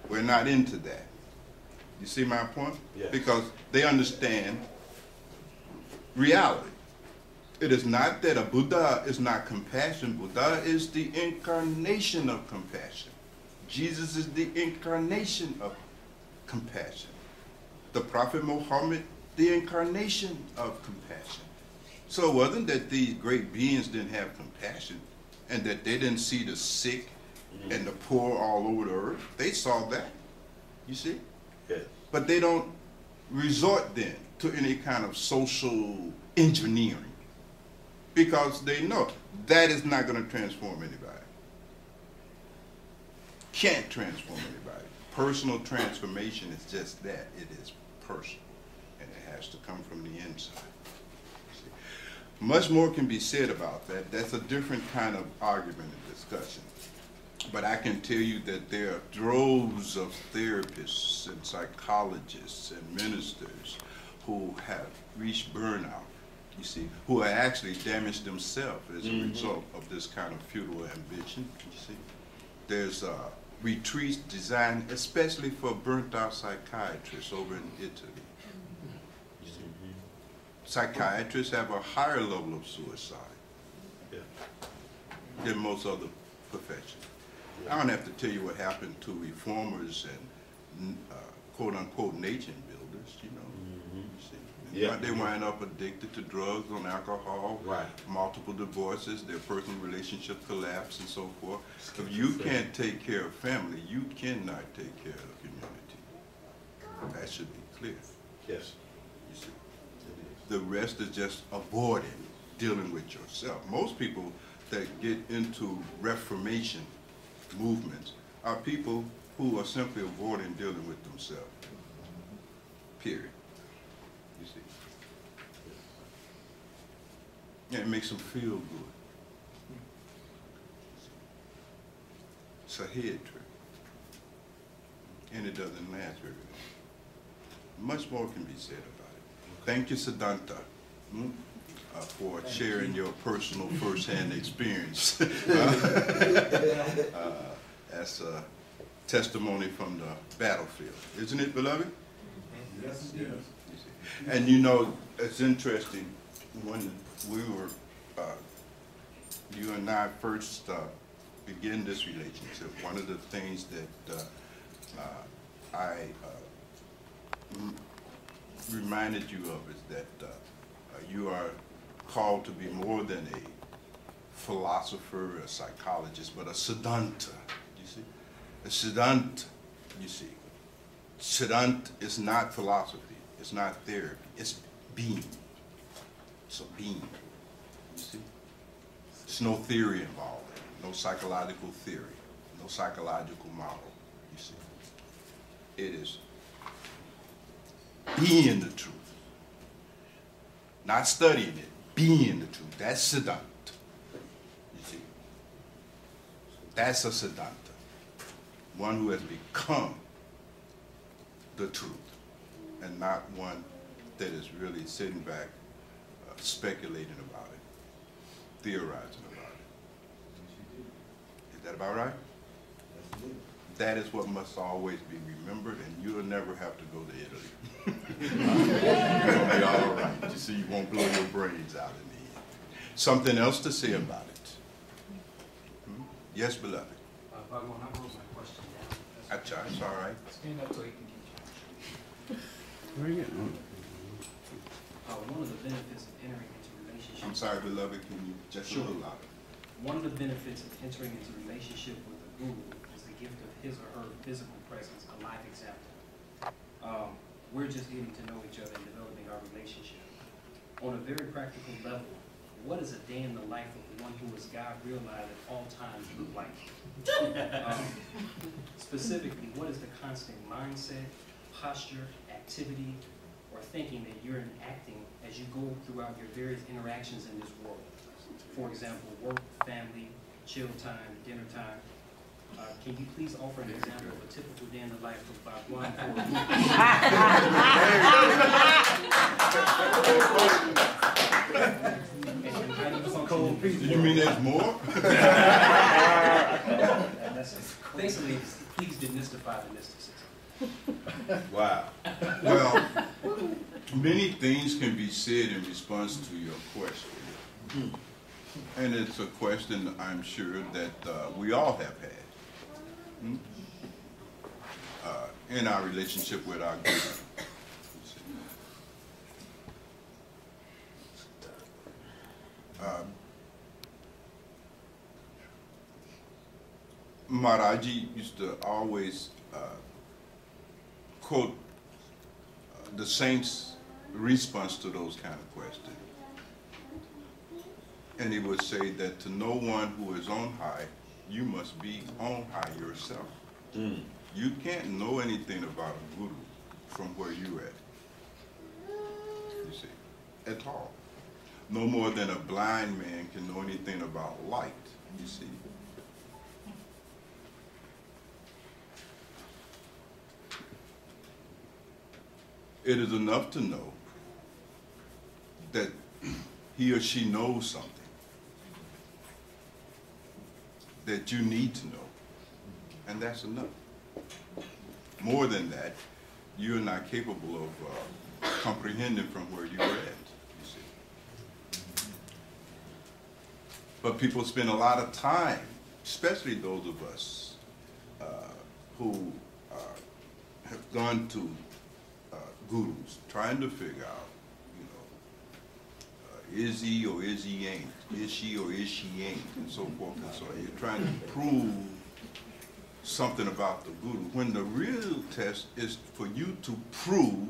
We're not into that. You see my point? Yes. Because they understand reality. It is not that a Buddha is not compassion. Buddha is the incarnation of compassion. Jesus is the incarnation of compassion. The Prophet Muhammad, the incarnation of compassion. So it wasn't that these great beings didn't have compassion and that they didn't see the sick and the poor all over the earth. They saw that, you see? Yes. But they don't resort then to any kind of social engineering because they know that is not going to transform anybody. Can't transform anybody. Personal transformation is just that. It is personal, and it has to come from the inside. See? Much more can be said about that. That's a different kind of argument and discussion. But I can tell you that there are droves of therapists and psychologists and ministers who have reached burnout, you see, who have actually damaged themselves as a result of this kind of futile ambition, you see. There's retreats designed especially for burnt-out psychiatrists over in Italy. Psychiatrists have a higher level of suicide than most other professions. I don't have to tell you what happened to reformers and quote-unquote nation builders, you know. You see. Yeah. They wind up addicted to drugs and alcohol, Right. multiple divorces, their personal relationship collapse and so forth. If you can't take care of family, you cannot take care of the community. That should be clear, Yes. you see. It The rest is just avoiding dealing with yourself. Most people that get into reformation movements are people who are simply avoiding dealing with themselves. Period. You see. Yeah, it makes them feel good. It's a head trick. And it doesn't last very long. Much more can be said about it. Thank you, Siddhanta, for sharing your personal first-hand experience. That's a testimony from the battlefield. Isn't it, beloved? Yes, Yes. And you know, it's interesting, when we were, you and I first began this relationship, one of the things that I reminded you of is that you are called to be more than a philosopher, a psychologist, but a Siddhanta, you see? A Siddhanta, you see. Siddhanta is not philosophy, it's not therapy, it's being. It's a being, you see? There's no theory involved, no psychological theory, no psychological model, you see? It is being the truth, not studying it, being the truth. That's Siddhanta, you see? That's a Siddhanta, one who has become the truth, and not one that is really sitting back, speculating about it, theorizing about it. Is that about right? that is what must always be remembered, and you'll never have to go to Italy. You'll be all right. You see, you won't blow your brains out in the end. Something else to say about it? Yes, beloved. Bhagwan, I wrote my question down. It's all right. Stand up so you can keep Very good. One of the benefits of entering into relationships. I'm sorry, beloved, can you just a little louder? One of the benefits of entering into relationship with a guru is the gift of his or her physical presence, a life example. We're just getting to know each other and developing our relationship. On a very practical level, what does a day in the life of one who is God realized at all times look like? Specifically, what is the constant mindset, posture, activity, or thinking that you're enacting as you go throughout your various interactions in this world? For example, work, family, chill time, dinner time. Can you please offer an example of a typical day in the life of Bhagwan? You mean there's more? Basically, please demystify the mysticism. Wow. Well, many things can be said in response to your question. And it's a question I'm sure that we all have had in our relationship with our Guru. Maharaji used to always quote the saints' response to those kind of questions. And he would say that to no one who is on high, you must be on high yourself. You can't know anything about a guru from where you're at, you see, at all. No more than a blind man can know anything about light, you see. It is enough to know that he or she knows something that you need to know, and that's enough. More than that, you're not capable of comprehending from where you were at, you see. But people spend a lot of time, especially those of us who have gone to gurus, trying to figure out, is he or is he ain't? Is she or is she ain't? And so forth and so on. You're trying to prove something about the guru, when the real test is for you to prove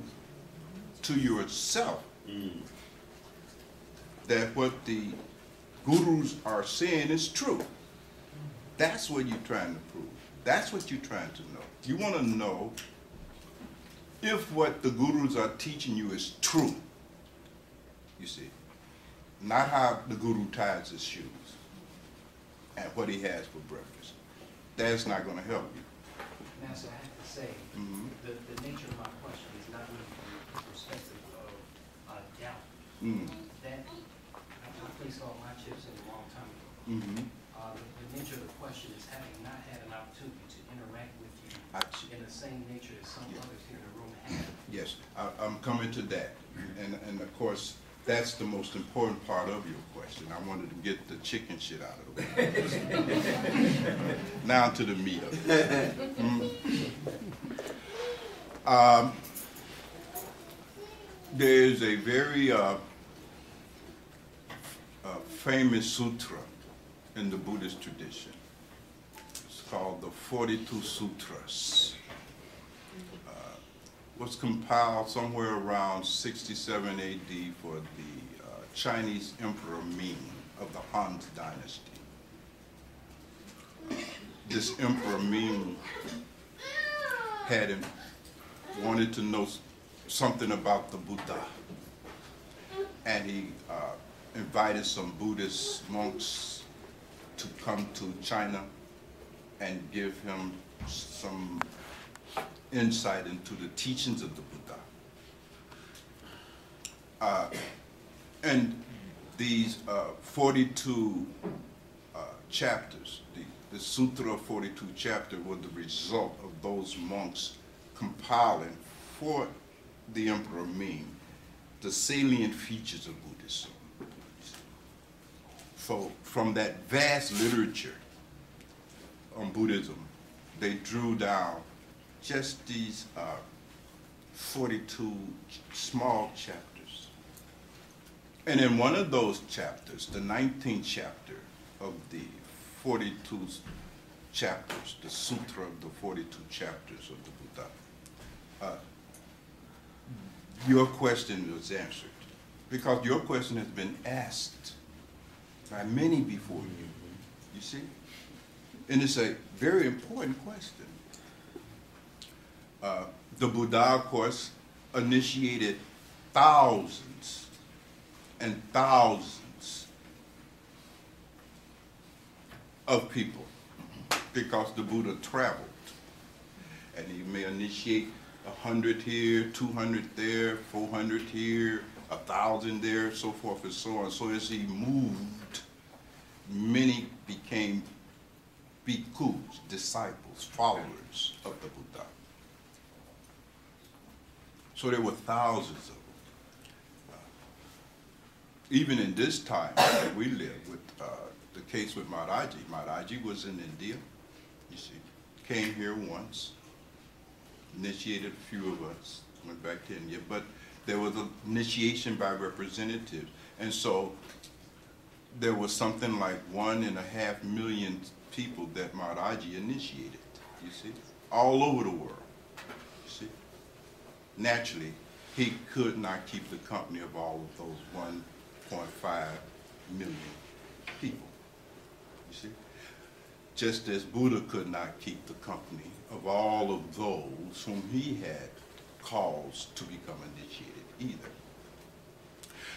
to yourself that what the gurus are saying is true. That's what you're trying to prove. That's what you're trying to know. You want to know if what the gurus are teaching you is true, you see. Not how the guru ties his shoes and what he has for breakfast. That's not going to help you. Master, I have to say, the nature of my question is not really from the perspective of doubt. That I placed all my chips in a long time ago. The nature of the question is having not had an opportunity to interact with you in the same nature as some others here in the room have. Yes, I'm coming to that. And of course, that's the most important part of your question. I wanted to get the chicken shit out of the way. Now to the meat of it. There's a very famous sutra in the Buddhist tradition. It's called the 42 Sutras. Was compiled somewhere around 67 AD for the Chinese Emperor Ming of the Han Dynasty. This Emperor Ming wanted to know something about the Buddha, and he invited some Buddhist monks to come to China and give him some insight into the teachings of the Buddha. And these 42 chapters, the The Sutra of 42 chapter was the result of those monks compiling for the Emperor Ming the salient features of Buddhism. So from that vast literature on Buddhism, they drew down just these 42 small chapters. And in one of those chapters, the 19th chapter of the 42 chapters, the Sutra of the 42 chapters of the Buddha, your question was answered. Because your question has been asked by many before you, you see? And it's a very important question. The Buddha, of course, initiated thousands and thousands of people because the Buddha traveled. And he may initiate 100 here, 200 there, 400 here, 1,000 there, so forth and so on. So as he moved, many became bhikkhus, disciples, followers of the Buddha. So there were thousands of them. Even in this time that we live, with the case with Maharaji was in India, you see, came here once, initiated a few of us, went back to India, but there was an initiation by representatives, and so there was something like 1.5 million people that Maharaji initiated, you see, all over the world, you see. Naturally, he could not keep the company of all of those 1.5 million people, you see. Just as Buddha could not keep the company of all of those whom he had caused to become initiated either.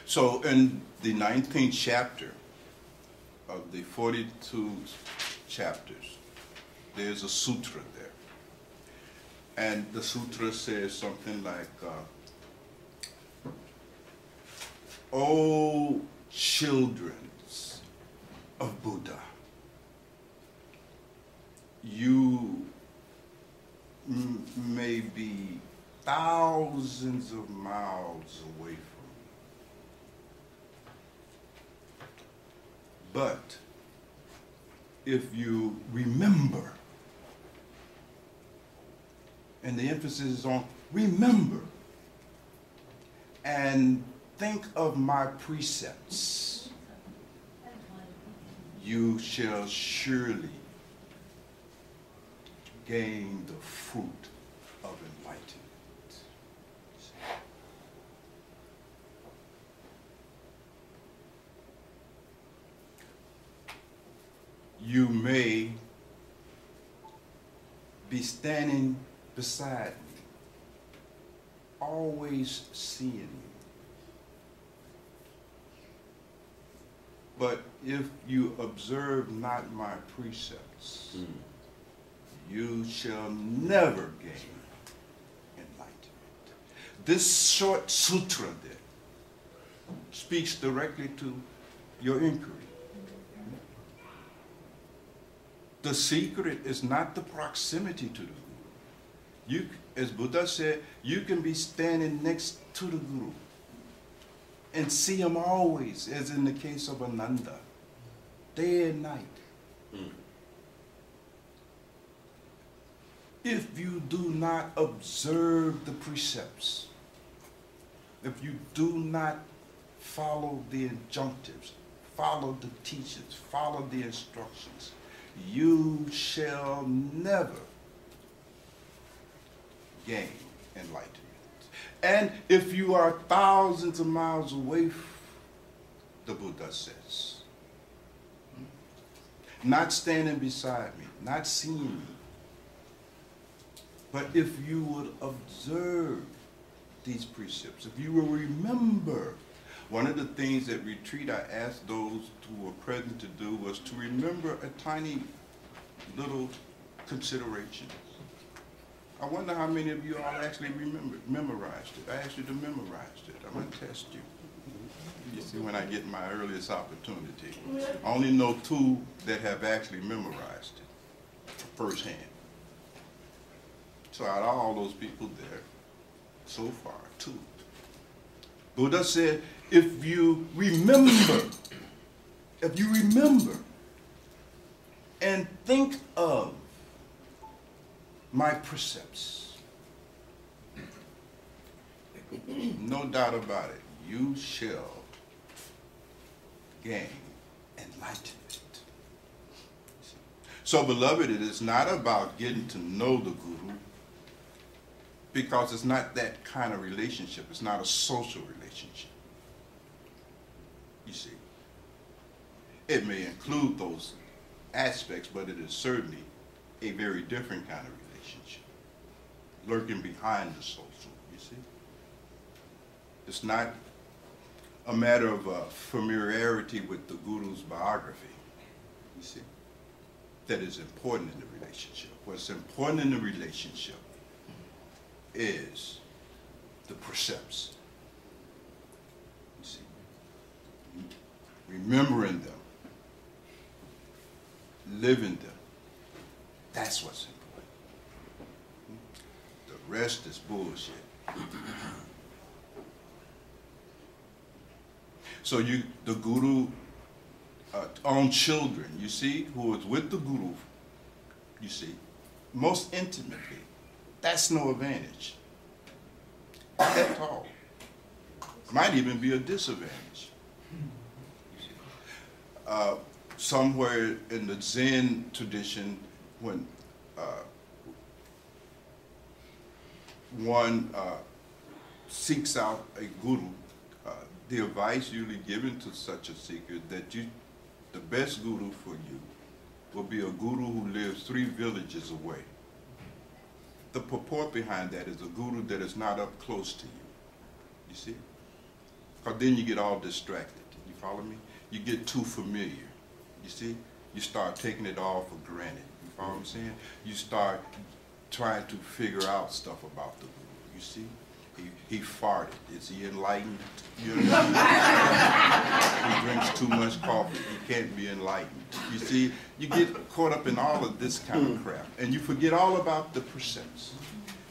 So in the 19th chapter of the 42 chapters, there's a sutra there. And the sutra says something like, O children of Buddha, you may be thousands of miles away from me, but if you remember, and the emphasis is on remember, and think of my precepts, you shall surely gain the fruit of enlightenment. You may be standing beside me, always seeing me. But if you observe not my precepts, you shall never gain enlightenment. This short sutra then speaks directly to your inquiry. The secret is not the proximity to the Guru. You, as Buddha said, you can be standing next to the Guru and see him always, as in the case of Ananda, day and night. If you do not observe the precepts, if you do not follow the injunctives, follow the teachings, follow the instructions, you shall never gain enlightenment. And if you are thousands of miles away, the Buddha says, not standing beside me, not seeing me, but if you would observe these precepts, if you will remember, one of the things at retreat I asked those who were present to do was to remember a tiny little consideration. I wonder how many of you all actually memorized it. I asked you to memorize it. I'm going to test you. You see, when I get my earliest opportunity. I only know 2 that have actually memorized it firsthand. So out of all those people there, so far, 2. Buddha said, if you remember and think of my precepts, no doubt about it, you shall gain enlightenment. So, beloved, it is not about getting to know the Guru, because it's not that kind of relationship. It's not a social relationship. You see, it may include those aspects, but it is certainly a very different kind of relationship, lurking behind the social, you see. It's not a matter of familiarity with the Guru's biography, you see, that is important in the relationship. What's important in the relationship is the precepts, you see, remembering them, living them. That's what's important. The rest is bullshit. So the Guru own children, you see, who was with the Guru, you see, most intimately. That's no advantage at all. Might even be a disadvantage. Somewhere in the Zen tradition, when one seeks out a guru, the advice usually given to such a seeker that the best guru for you will be a guru who lives 3 villages away. The purport behind that is a guru that is not up close to you, you see? Because then you get all distracted, you follow me? You get too familiar, you see? You start taking it all for granted, you follow what I'm saying? You start trying to figure out stuff about the guru, you see? He farted. Is he enlightened? You know? He drinks too much coffee. He can't be enlightened. You see, you get caught up in all of this kind of crap, and you forget all about the precepts.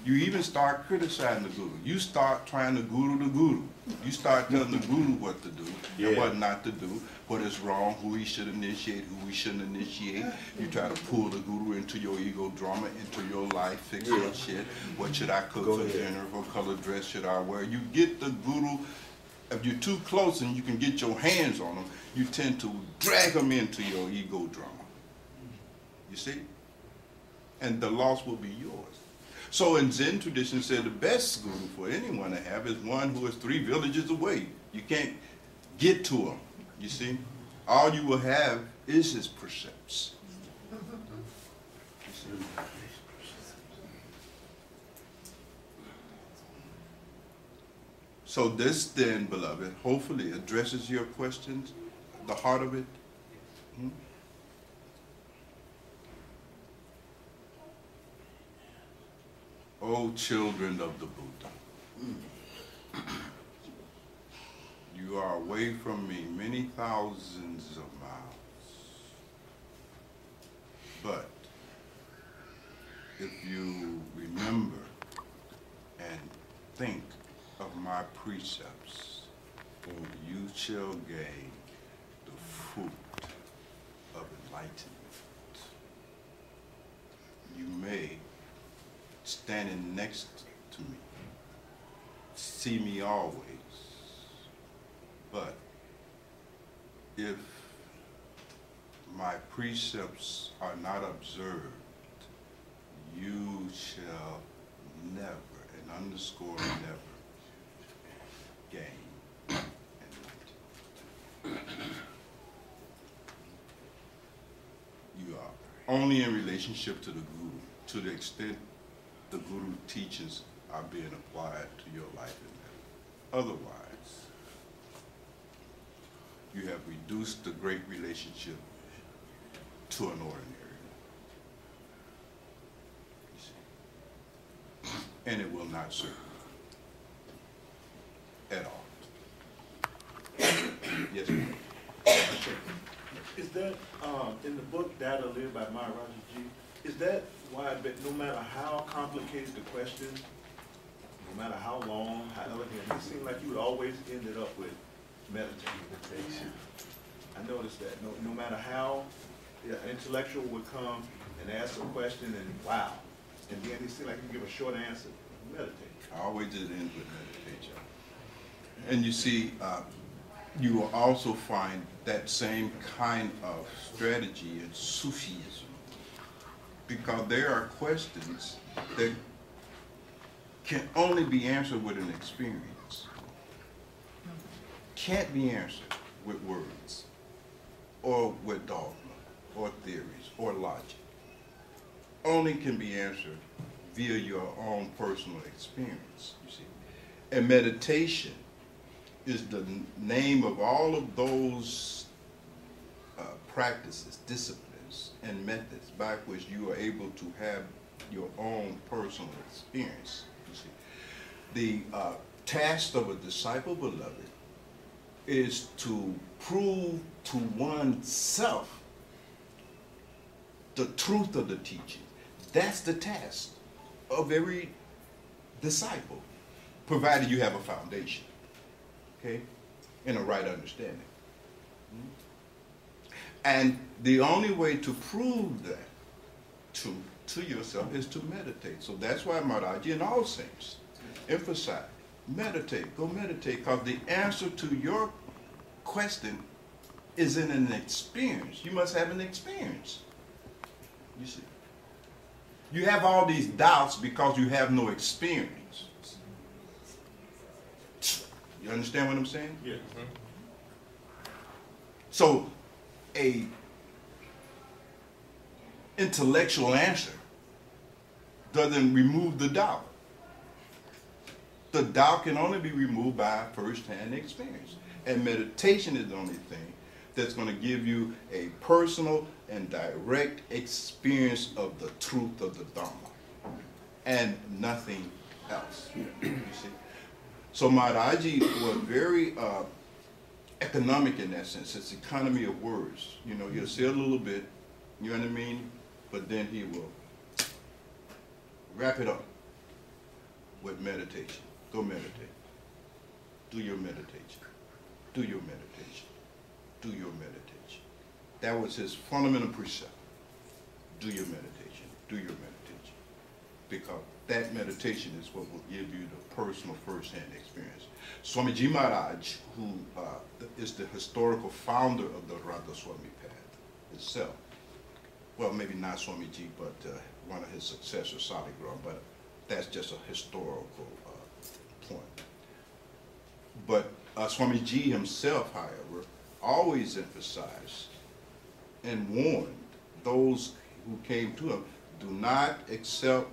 You even start criticizing the guru. You start trying to guru the guru. You start telling the guru what to do and what not to do, what is wrong, who he should initiate, who he shouldn't initiate. You try to pull the guru into your ego drama, into your life, fix your shit. What should I cook for dinner? What color dress should I wear? You get the guru. If you're too close and you can get your hands on them, you tend to drag them into your ego drama. You see? And the loss will be yours. So in Zen tradition said the best guru for anyone to have is one who is 3 villages away. You can't get to him, you see? All you will have is his precepts. So this then, beloved, hopefully addresses your questions, the heart of it. O children of the Buddha, you are away from me many thousands of miles, but if you remember and think of my precepts, you shall gain the fruit of enlightenment. You may, standing next to me, see me always, but if my precepts are not observed, you shall never, and underscore never, gain enlightenment. You are only in relationship to the Guru, to the extent the Guru teachings are being applied to your life and life. Otherwise, you have reduced the great relationship to an ordinary one. You see? And it will not serve you at all. Yes, ma'am. Is that, in the book Data Live by Maharaja G, is that why that no matter how complicated the question, no matter how long, how elegant, it seemed like you would always end it up with meditation. I noticed that. No matter how an intellectual would come and ask a question and wow, and then it seemed like you give a short answer, meditate. I always just end with meditation. And you see, you will also find that same kind of strategy in Sufism, because there are questions that can only be answered with an experience, can't be answered with words or with dogma or theories or logic, only can be answered via your own personal experience, you see. And meditation is the name of all of those practices, disciplines, and methods by which you are able to have your own personal experience, you see. The task of a disciple, beloved, is to prove to oneself the truth of the teaching. That's the task of every disciple, provided you have a foundation, okay, and a right understanding. And the only way to prove that to yourself is to meditate. So that's why Maharaji and all saints emphasize, meditate, go meditate, because the answer to your question is in an experience. You must have an experience, you see. You have all these doubts because you have no experience. You understand what I'm saying? Yeah. So, a intellectual answer doesn't remove the doubt. The doubt can only be removed by first-hand experience. And meditation is the only thing that's going to give you a personal and direct experience of the truth of the Dharma, and nothing else. You see? So Maharaji was very economic in that sense. It's economy of words. You know, he'll say a little bit, you know what I mean? But then he will wrap it up with meditation. Go meditate. Do your meditation. Do your meditation. Do your meditation. That was his fundamental precept. Do your meditation. Do your meditation. Because that meditation is what will give you the personal first-hand experience. Swamiji Maharaj, who is the historical founder of the Radha Swami path itself, well, maybe not Swamiji, but one of his successors, Saligram, but that's just a historical point. But Swamiji himself, however, always emphasized and warned those who came to him, do not accept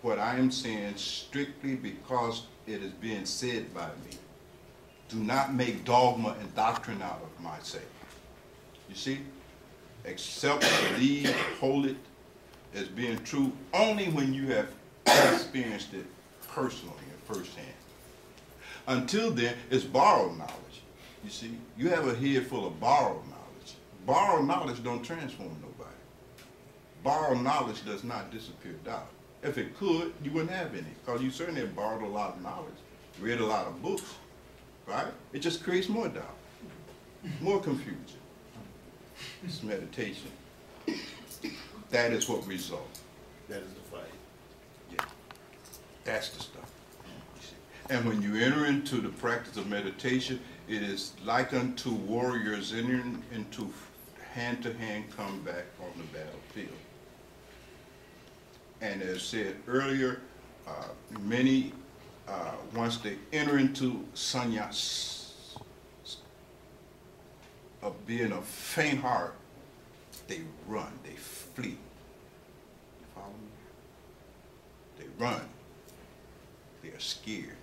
what I am saying strictly because it is being said by me. Do not make dogma and doctrine out of my saying. You see? Accept, believe, hold it as being true only when you have experienced it personally and firsthand. Until then, it's borrowed knowledge. You see? You have a head full of borrowed knowledge. Borrowed knowledge don't transform nobody. Borrowed knowledge does not disappear doubt. If it could, you wouldn't have any, because you certainly have borrowed a lot of knowledge, read a lot of books, right? It just creates more doubt, more confusion. It's meditation. That is what results. That is the fight. Yeah, that's the stuff. You see. And when you enter into the practice of meditation, it is like unto warriors entering into hand-to-hand combat on the battlefield. And as said earlier, many, once they enter into sannyas, of being a faint heart, they run, they flee. You follow me? They run. They are scared.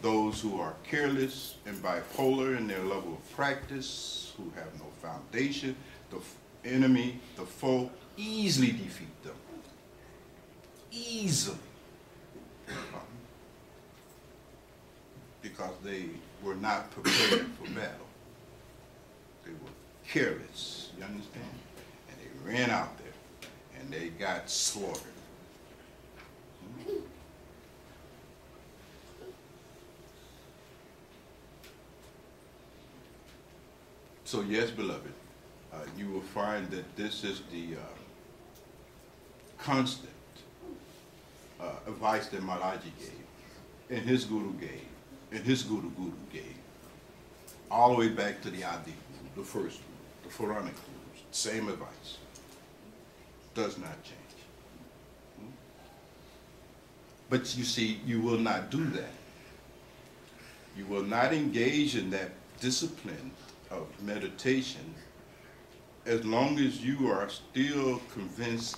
Those who are careless and bipolar in their level of practice, who have no foundation, the enemy, the foe, easily defeat them. Easily. because they were not prepared for battle. They were careless, you understand? And they ran out there and they got slaughtered. So yes, beloved, you will find that this is the constant advice that Maharaji gave, and his Guru gave, and his Guru gave, all the way back to the Adi Guru, the first Guru, the Puranic Gurus, same advice. Does not change. But you see, you will not do that. You will not engage in that discipline of meditation as long as you are still convinced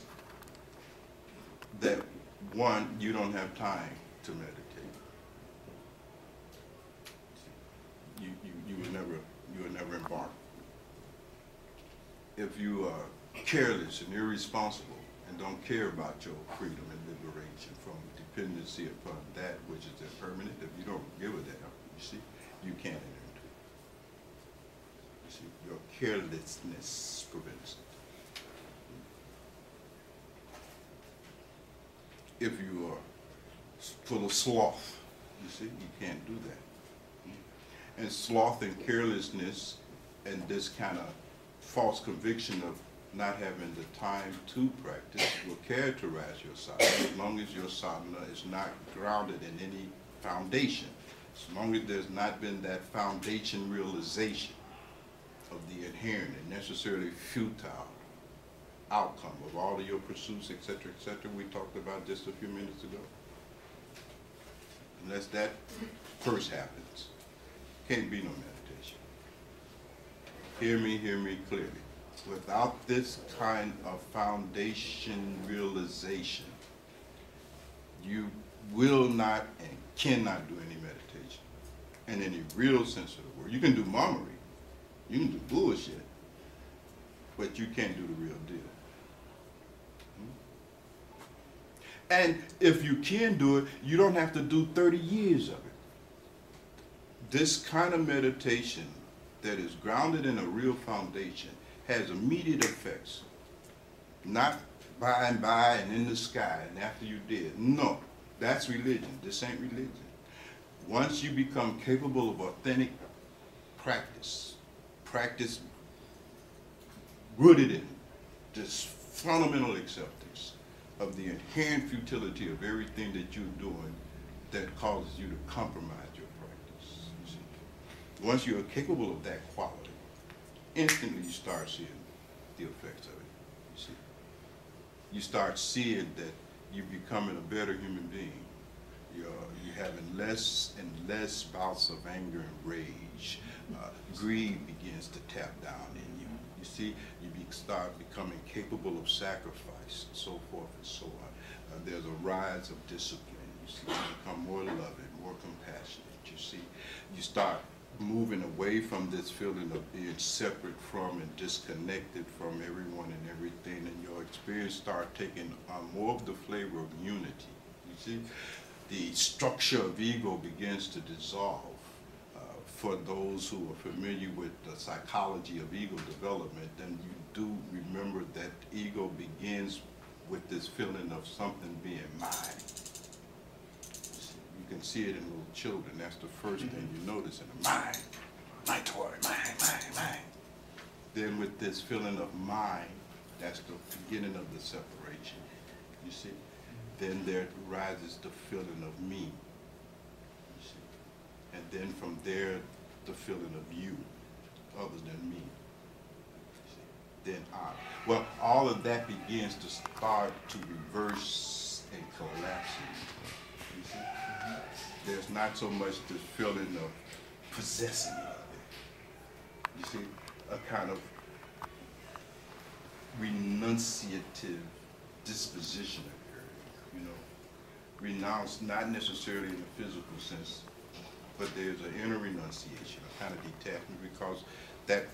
that, one, you don't have time to meditate. You will never embark. If you are careless and irresponsible and don't care about your freedom and liberation from dependency upon that which is impermanent, if you don't give a damn, you see, you can't enter into it. You see, your carelessness prevents it. If you are full of sloth, you see, you can't do that. And sloth and carelessness and this kind of false conviction of not having the time to practice will characterize your sadhana as long as your sadhana is not grounded in any foundation, as long as there's not been that foundation realization of the inherent and necessarily futile outcome of all of your pursuits, etc., we talked about just a few minutes ago. Unless that first happens, can't be no meditation. Hear me clearly. Without this kind of foundation realization, you will not and cannot do any meditation in any real sense of the word. You can do mummery, you can do bullshit, but you can't do the real deal. And if you can do it, you don't have to do 30 years of it. This kind of meditation that is grounded in a real foundation has immediate effects, not by and by and in the sky and after you're dead. No, that's religion. This ain't religion. Once you become capable of authentic practice rooted in this fundamental acceptance of the inherent futility of everything that you're doing that causes you to compromise your practice. You see? Once you're capable of that quality, instantly you start seeing the effects of it. You see? You start seeing that you're becoming a better human being. You're having less and less bouts of anger and rage. Greed begins to tap down in you. You see, you start becoming capable of sacrifice, and so forth and so on. There's a rise of discipline. You see, you become more loving, more compassionate. You see, you start moving away from this feeling of being separate from and disconnected from everyone and everything, and your experience start taking more of the flavor of unity. You see, the structure of ego begins to dissolve. For those who are familiar with the psychology of ego development, then you do remember that ego begins with this feeling of something being mine. You can see it in little children. That's the first thing you notice in a mine. My toy, mine. Then with this feeling of mine, that's the beginning of the separation. You see? Then there rises the feeling of me. You see? And then from there, the feeling of you, other than me. You see? Then I. Well, all of that begins to start to reverse and collapse. You see? There's not so much this feeling of possessing you. You see, a kind of renunciative disposition occurs. You know, renounce not necessarily in the physical sense, but there's an inner renunciation, a kind of detachment, because that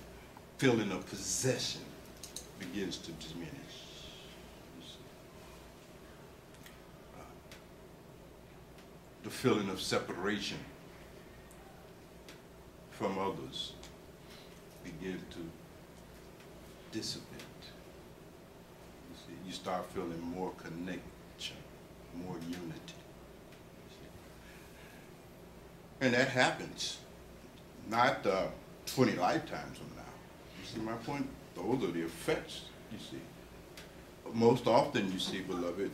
feeling of possession begins to diminish. The feeling of separation from others begin to dissipate. You see, you start feeling more connection, more unity. And that happens not 20 lifetimes from now. You see my point? Those are the effects, you see. Most often you see, beloved,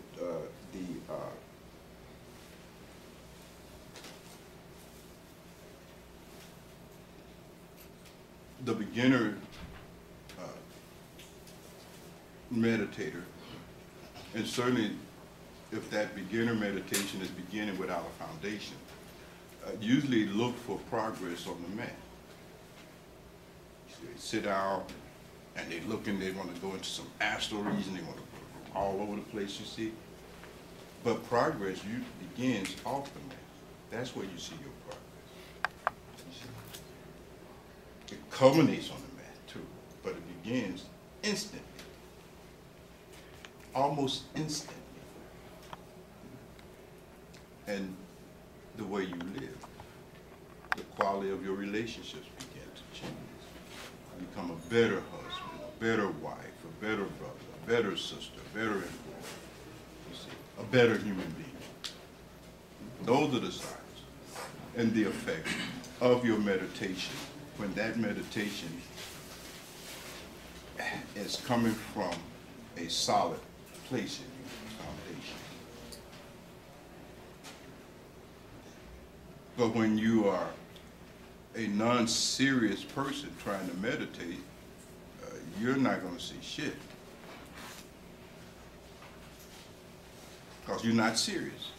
the beginner meditator, and certainly if that beginner meditation is beginning without a foundation, usually look for progress on the mat. So they sit down and they look and they want to go into some astral region, they want to go all over the place, you see. But progress begins off the mat. That's where you see your progress. You see? It culminates on the mat too, but it begins instantly, almost instantly. And the way you live, the quality of your relationships begin to change. You become a better husband, a better wife, a better brother, a better sister, a better employee, you see, a better human being. Those are the signs and the effect of your meditation when that meditation is coming from a solid place in your foundation. But when you are a non-serious person trying to meditate, you're not going to see shit. Because you're not serious.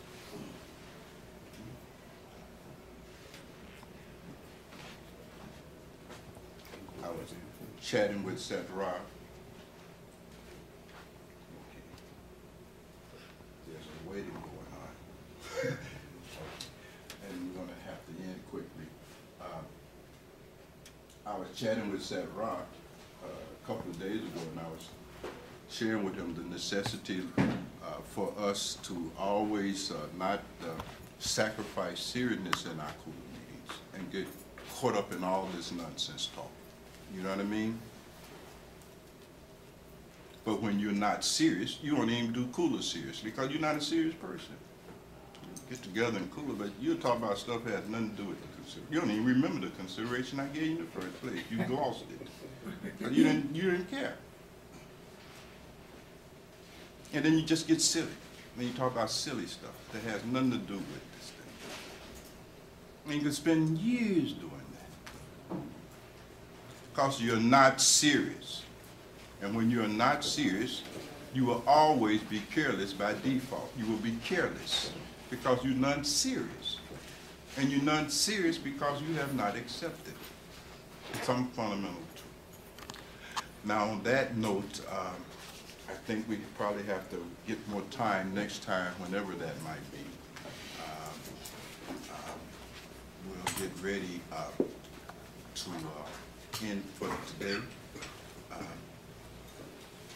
I was chatting with Sadhana. Okay. There's a waiting going on. And we're going to have to end quickly. I was chatting with Sadhana a couple of days ago, and I was sharing with him the necessity for us to always not sacrifice seriousness in our Kula meetings and get caught up in all this nonsense talk. You know what I mean? But when you're not serious, you don't even do Kula seriously because you're not a serious person. Get together and Kula, but you're talking about stuff that has nothing to do with the consideration. You don't even remember the consideration I gave you in the first place. You glossed it. But you didn't care. And then you just get silly. Then you talk about silly stuff that has nothing to do with this thing. And you can spend years doing that. Because you're not serious. And when you're not serious, you will always be careless by default. You will be careless because you're not serious. And you're not serious because you have not accepted some fundamental truth. Now, on that note, I think we probably have to get more time next time, whenever that might be. We'll get ready to end for today.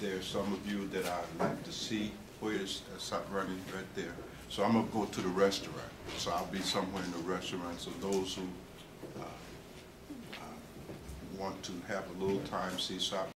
There's some of you that I'd like to see. Where is stop running right there? So I'm gonna go to the restaurant. So I'll be somewhere in the restaurant. So those who want to have a little time, see, stop